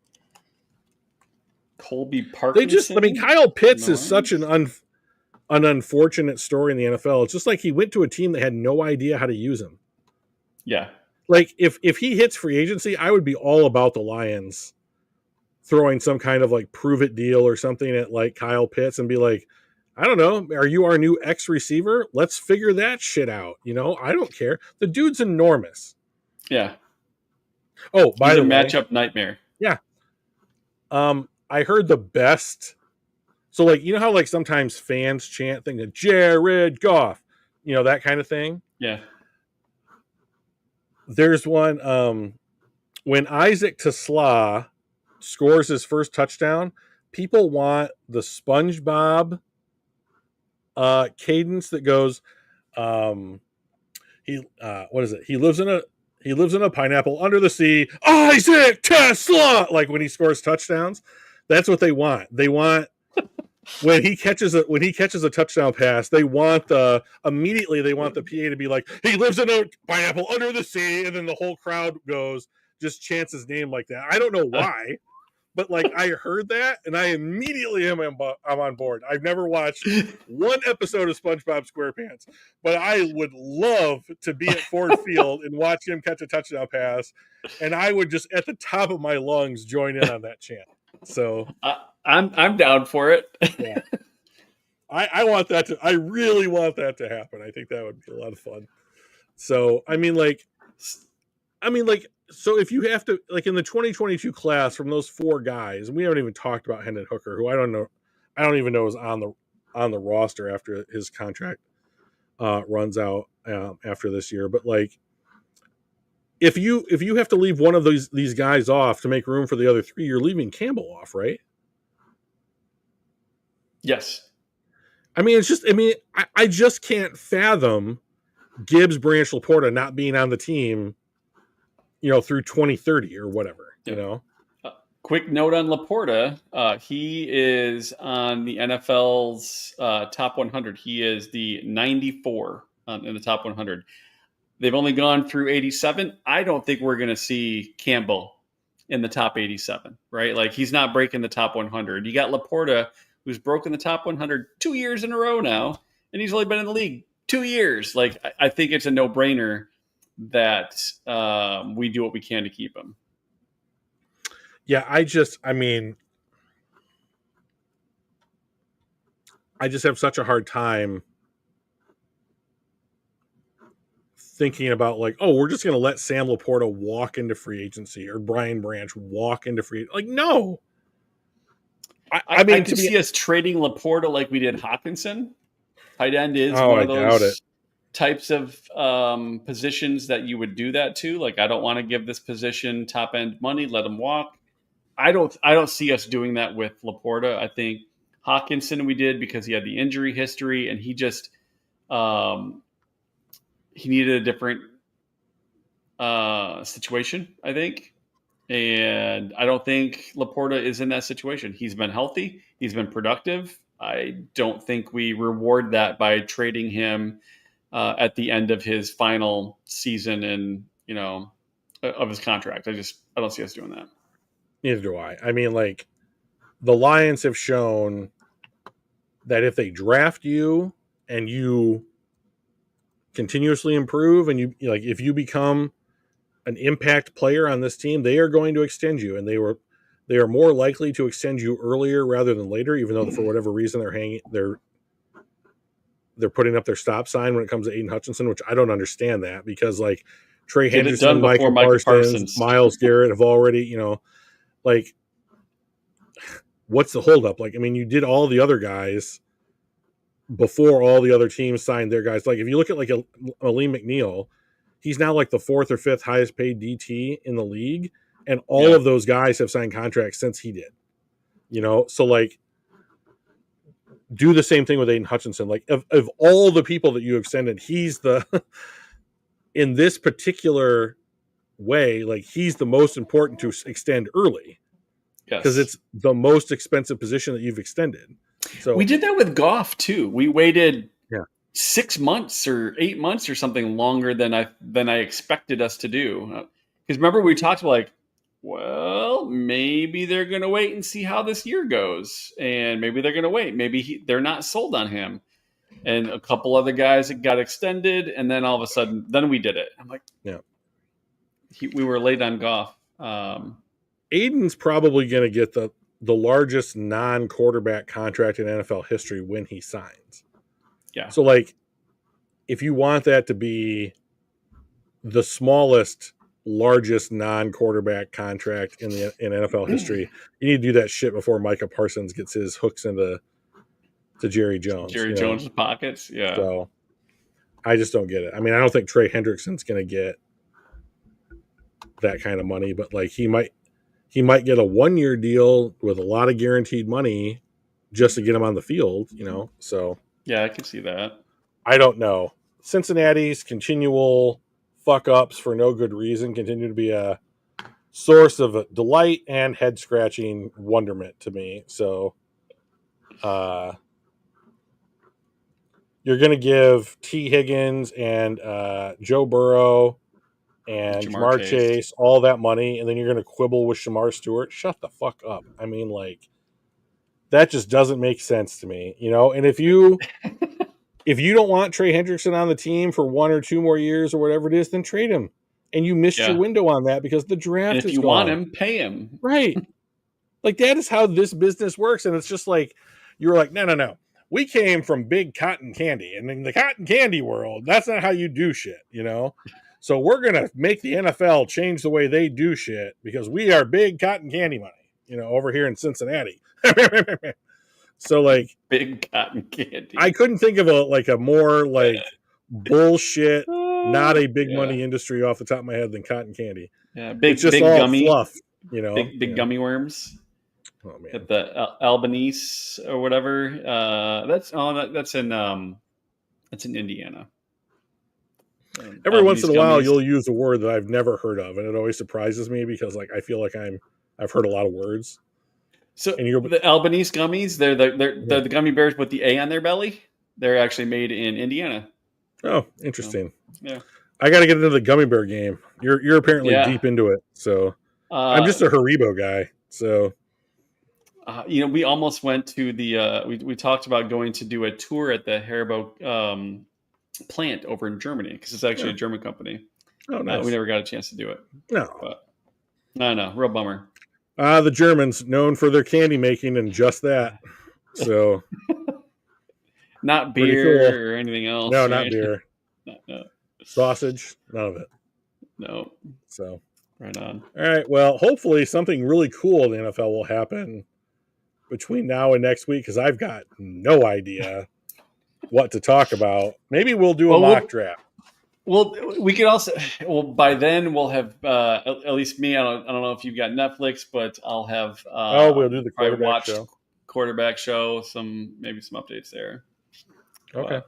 Colby Parkinson.
Kyle Pitts is such an unfortunate story in the NFL. It's just like he went to a team that had no idea how to use him.
Yeah.
Like if he hits free agency, I would be all about the Lions throwing some kind of prove it deal or something at Kyle Pitts and be like, I don't know, are you our new X receiver? Let's figure that shit out. I don't care. The dude's enormous.
Yeah.
Oh, by the way,
matchup nightmare.
Yeah. I heard the best. So how sometimes fans chant things like Jared Goff, that kind of thing.
Yeah.
There's one when Isaac Tesla scores his first touchdown, people want the SpongeBob cadence that goes what is it? He lives in a pineapple under the sea, Isaac Tesla, when he scores touchdowns. That's what they want. They want when he catches a touchdown pass, they want immediately they want the PA to be like, he lives in a pineapple under the sea, and then the whole crowd just chants his name like that. I don't know why, but I heard that and I immediately I'm on board. I've never watched one episode of SpongeBob SquarePants, but I would love to be at Ford Field and watch him catch a touchdown pass, and I would just at the top of my lungs join in on that chant. So
I'm down for it.
Yeah. I want that I really want that to happen. I think that would be a lot of fun. So so if you have to in the 2022 class from those 4 guys, and we haven't even talked about Hendon Hooker, who I don't even know is on the roster after his contract runs out after this year. But if you have to leave one of these guys off to make room for the other 3, you're leaving Campbell off, right?
Yes.
I just can't fathom Gibbs, Branch, Laporta not being on the team, through 2030 or whatever,
Quick note on Laporta. He is on the NFL's top 100. He is the 94 in the top 100. They've only gone through 87. I don't think we're going to see Campbell in the top 87, right? He's not breaking the top 100. You got Laporta, who's broken the top 100 2 years in a row now, and he's only been in the league 2 years. I think it's a no-brainer that we do what we can to keep him.
Yeah, I just have such a hard time thinking about we're just going to let Sam Laporta walk into free agency or Brian Branch walk into free. No.
I could see us trading Laporta like we did Hawkinson. Tight end is one of those types of positions that you would do that to. I don't want to give this position top end money, let him walk. I don't see us doing that with Laporta. I think Hawkinson we did because he had the injury history and he just he needed a different situation, I think. And I don't think Laporta is in that situation. He's been healthy. He's been productive. I don't think we reward that by trading him at the end of his final season and of his contract. I don't see us doing that.
Neither do I. I mean, like, the Lions have shown that if they draft you and you continuously improve and you like if you become an impact player on this team, they are going to extend you, and they are more likely to extend you earlier rather than later, even though for whatever reason they're putting up their stop sign when it comes to Aiden Hutchinson, which I don't understand that, because like Trey
Get it done
Hendrickson,
before
Michael
Micah
Parsons,
Parsons.
Myles Garrett have already, like, what's the holdup? Like, I mean, you did all the other guys before all the other teams signed their guys. Like, if you look at like a Lee McNeil, he's now like the fourth or fifth highest paid DT in the league, and all of those guys have signed contracts since he did. So like, do the same thing with Aiden Hutchinson. Like, of all the people that you extended, he's the in this particular way, like, he's the most important to extend early because it's the most expensive position that you've extended. So
we did that with Goff too. We waited 6 months or 8 months or something longer than I expected us to do. Because remember we talked about, like, well, maybe they're going to wait and see how this year goes, and maybe they're going to wait. Maybe they're not sold on him. And a couple other guys got extended, and then all of a sudden, then we did it. I'm like, we were late on Goff.
Aiden's probably going to get the largest non-quarterback contract in NFL history when he signs.
Yeah.
So, like, if you want that to be the smallest, largest non-quarterback contract in NFL history, you need to do that shit before Micah Parsons gets his hooks into Jerry Jones.
Jones' pockets, yeah.
So, I just don't get it. I mean, I don't think Trey Hendrickson's going to get that kind of money, but like he might get a 1-year deal with a lot of guaranteed money just to get him on the field, So
yeah, I can see that.
I don't know. Cincinnati's continual fuck ups for no good reason continue to be a source of delight and head scratching wonderment to me. So, you're going to give T. Higgins and Joe Burrow and Jamar Chase all that money, and then you're going to quibble with Shamar Stewart? Shut the fuck up. I mean, like, that just doesn't make sense to me, And if you don't want Trey Hendrickson on the team for 1 or 2 more years or whatever it is, then trade him. And you missed your window on that because the draft is gone.
If you want him, pay him.
Right. Like, that is how this business works, and it's just like, you're like, no. We came from big cotton candy, and in the cotton candy world, that's not how you do shit, So we're going to make the NFL change the way they do shit because we are big cotton candy money, over here in Cincinnati. So, like,
big cotton candy.
I couldn't think of a more like bullshit, not a big money industry off the top of my head than cotton candy.
Yeah,
it's just
big
all
gummy
fluff,
big gummy worms.
Oh man,
at the Albanese or whatever. That's in Indiana.
Every once in a while, you'll use a word that I've never heard of, and it always surprises me because, like, I feel like I've heard a lot of words.
So the Albanese gummies, they're the gummy bears with the A on their belly. They're actually made in Indiana.
Oh, interesting.
Yeah,
I got to get into the gummy bear game. You're apparently deep into it, so I'm just a Haribo guy. So,
we almost went to the. We talked about going to do a tour at the Haribo plant over in Germany because it's actually a German company.
Oh, nice.
We never got a chance to do it.
No,
but no, real bummer.
The Germans, known for their candy making and just that. So,
not beer or anything else.
No,
right?
not beer.
No.
Sausage, none of it.
No.
So,
right on.
All right. Well, hopefully something really cool in the NFL will happen between now and next week because I've got no idea what to talk about. Maybe we'll do a mock draft.
Well, we could also. Well, by then we'll have at least me. I don't know if you've got Netflix, but I'll have
Oh, we'll do the
probably
quarterback
watched
show.
quarterback show. Maybe some updates there.
Okay.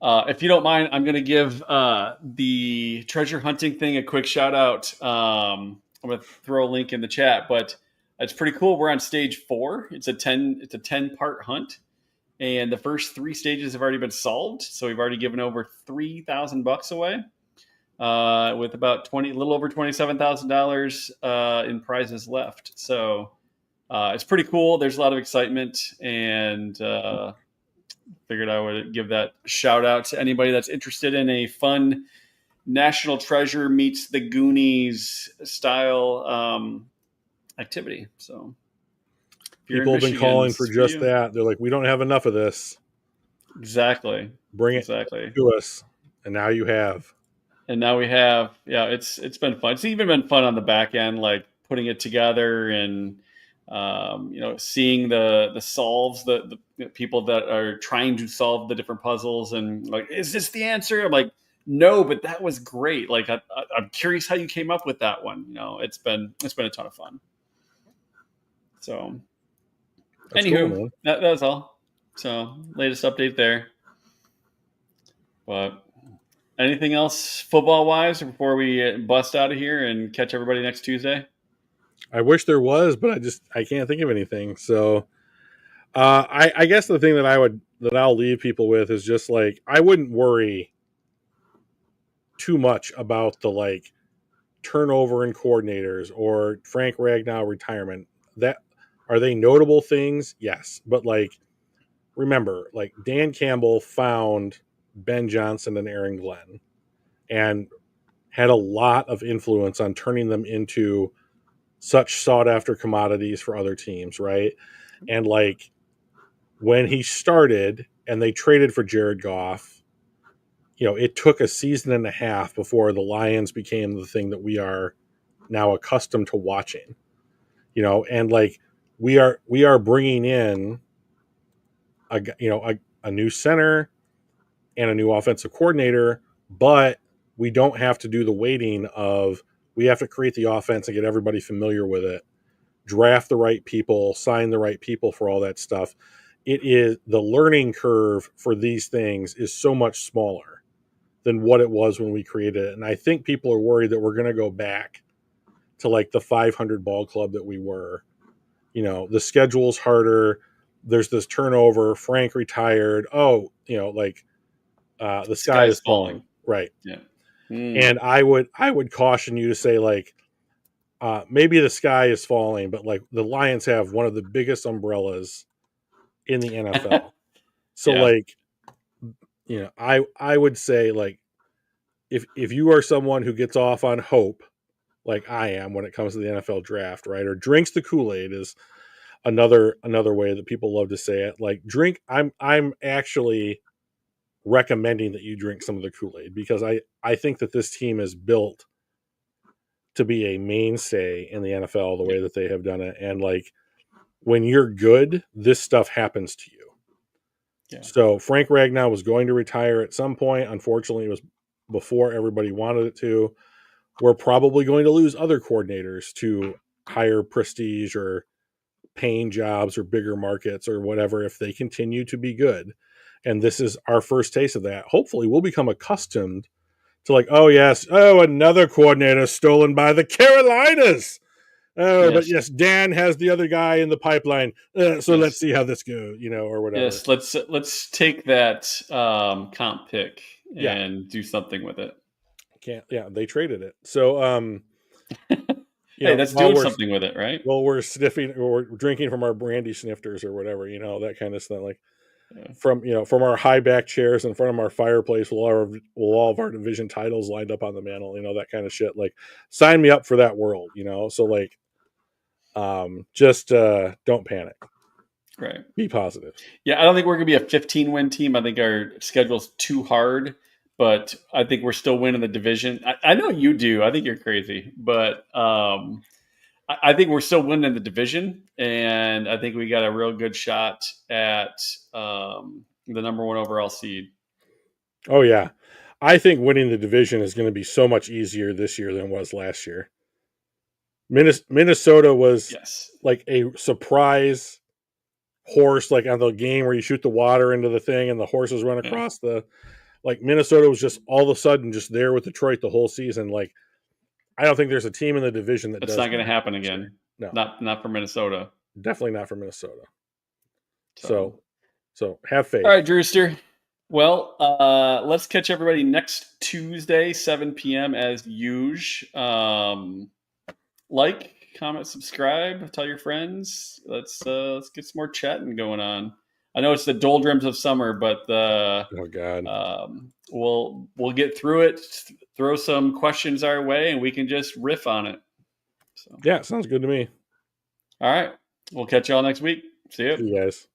But if you don't mind, I'm going to give the treasure hunting thing a quick shout out. I'm going to throw a link in the chat, but it's pretty cool. We're on stage 4. It's a 10-part hunt, and the first 3 stages have already been solved. So we've already given over $3,000 away, with about a little over $27,000 in prizes left. So it's pretty cool. There's a lot of excitement, and figured I would give that shout out to anybody that's interested in a fun National Treasure meets the Goonies style activity. So if you're in
People have been
Michigan,
calling
this
for
is for
just
you.
that. They're like, we don't have enough of this.
Exactly.
Bring it
Exactly.
to us. And now you have.
And now we have, yeah, it's been fun. It's even been fun on the back end, like putting it together and seeing the solves, the people that are trying to solve the different puzzles, and like, is this the answer? I'm like, no, but that was great. Like, I'm curious how you came up with that one. It's been a ton of fun. So,
That's cool,
anywho,
man.
that's all. So, latest update there. But anything else football wise before we bust out of here and catch everybody next Tuesday?
I wish there was, but I can't think of anything. So I guess the thing that I'll leave people with is just like, I wouldn't worry too much about the like turnover in coordinators or Frank Ragnow retirement. That are they notable things? Yes, but like, remember, like Dan Campbell found Ben Johnson and Aaron Glenn and had a lot of influence on turning them into such sought after commodities for other teams, right? And like, when he started and they traded for Jared Goff, it took a season and a half before the Lions became the thing that we are now accustomed to watching. And like, we are bringing in a new center and a new offensive coordinator, but we don't have to do the waiting of, we have to create the offense and get everybody familiar with it, draft the right people, sign the right people for all that stuff. It is, the learning curve for these things is so much smaller than what it was when we created it. And I think people are worried that we're going to go back to like the 500 ball club that we were. The schedule's harder. There's this turnover. Frank retired. Oh, like the sky
Sky's
is falling.
falling.
Right.
Yeah. Mm.
And I would caution you to say like, maybe the sky is falling, but like the Lions have one of the biggest umbrellas in the NFL. So
Yeah.
like, I would say like, if you are someone who gets off on hope, like I am when it comes to the NFL draft, right, or drinks the Kool-Aid is another way that people love to say it. Like, drink. I'm actually recommending that you drink some of the Kool-Aid, because I think that this team is built to be a mainstay in the NFL the
Yeah.
way that they have done it, and like, when you're good, this stuff happens to you.
Yeah.
So Frank Ragnow was going to retire at some point. Unfortunately, it was before everybody wanted it to. We're probably going to lose other coordinators to higher prestige or paying jobs or bigger markets or whatever if they continue to be good. And this is our first taste of that. Hopefully, we'll become accustomed to like, oh yes, oh, another coordinator stolen by the Carolinas. Oh, but
Yes.
yes, Dan has the other guy in the pipeline. So let's
Yes.
see how this goes, or whatever.
Yes. Let's take that comp pick
Yeah,
and do something with it.
can't. Yeah, they traded it. So,
Hey, that's
while
doing
we're
something with it, right?
sniffing or we're drinking from our brandy snifters or whatever, that kind of stuff. Like,
Yeah.
from our high back chairs in front of our fireplace, with all of our division titles lined up on the mantle, that kind of shit. Like, sign me up for that world, So like, just don't panic.
Right.
Be positive.
Yeah, I don't think we're gonna be a 15-win team. I think our schedule's too hard, but I think we're still winning the division. I know you do. I think you're crazy, but I think we're still winning the division, and I think we got a real good shot at the number 1 overall seed.
Oh yeah, I think winning the division is going to be so much easier this year than it was last year. Minnesota was
Yes.
like a surprise horse, like on the game where you shoot the water into the thing and the horses run
Yeah.
across the. Like Minnesota was just all of a sudden just there with Detroit the whole season. Like I don't think there's a team in the division that
It's
does
not going
that
to happen
this year.
again.
No,
Not for Minnesota.
definitely not for Minnesota.
So,
So have
all
faith.
right, Drewster. Well, let's catch everybody next Tuesday, 7 p.m. as usual. Like, comment, subscribe, tell your friends. Let's get some more chatting going on. I know it's the doldrums of summer, but
Oh God.
we'll get through it. Throw some questions our way, and we can just riff on it. So,
Yeah, sounds good to me.
all right, we'll catch y'all next week. See you.
See you guys.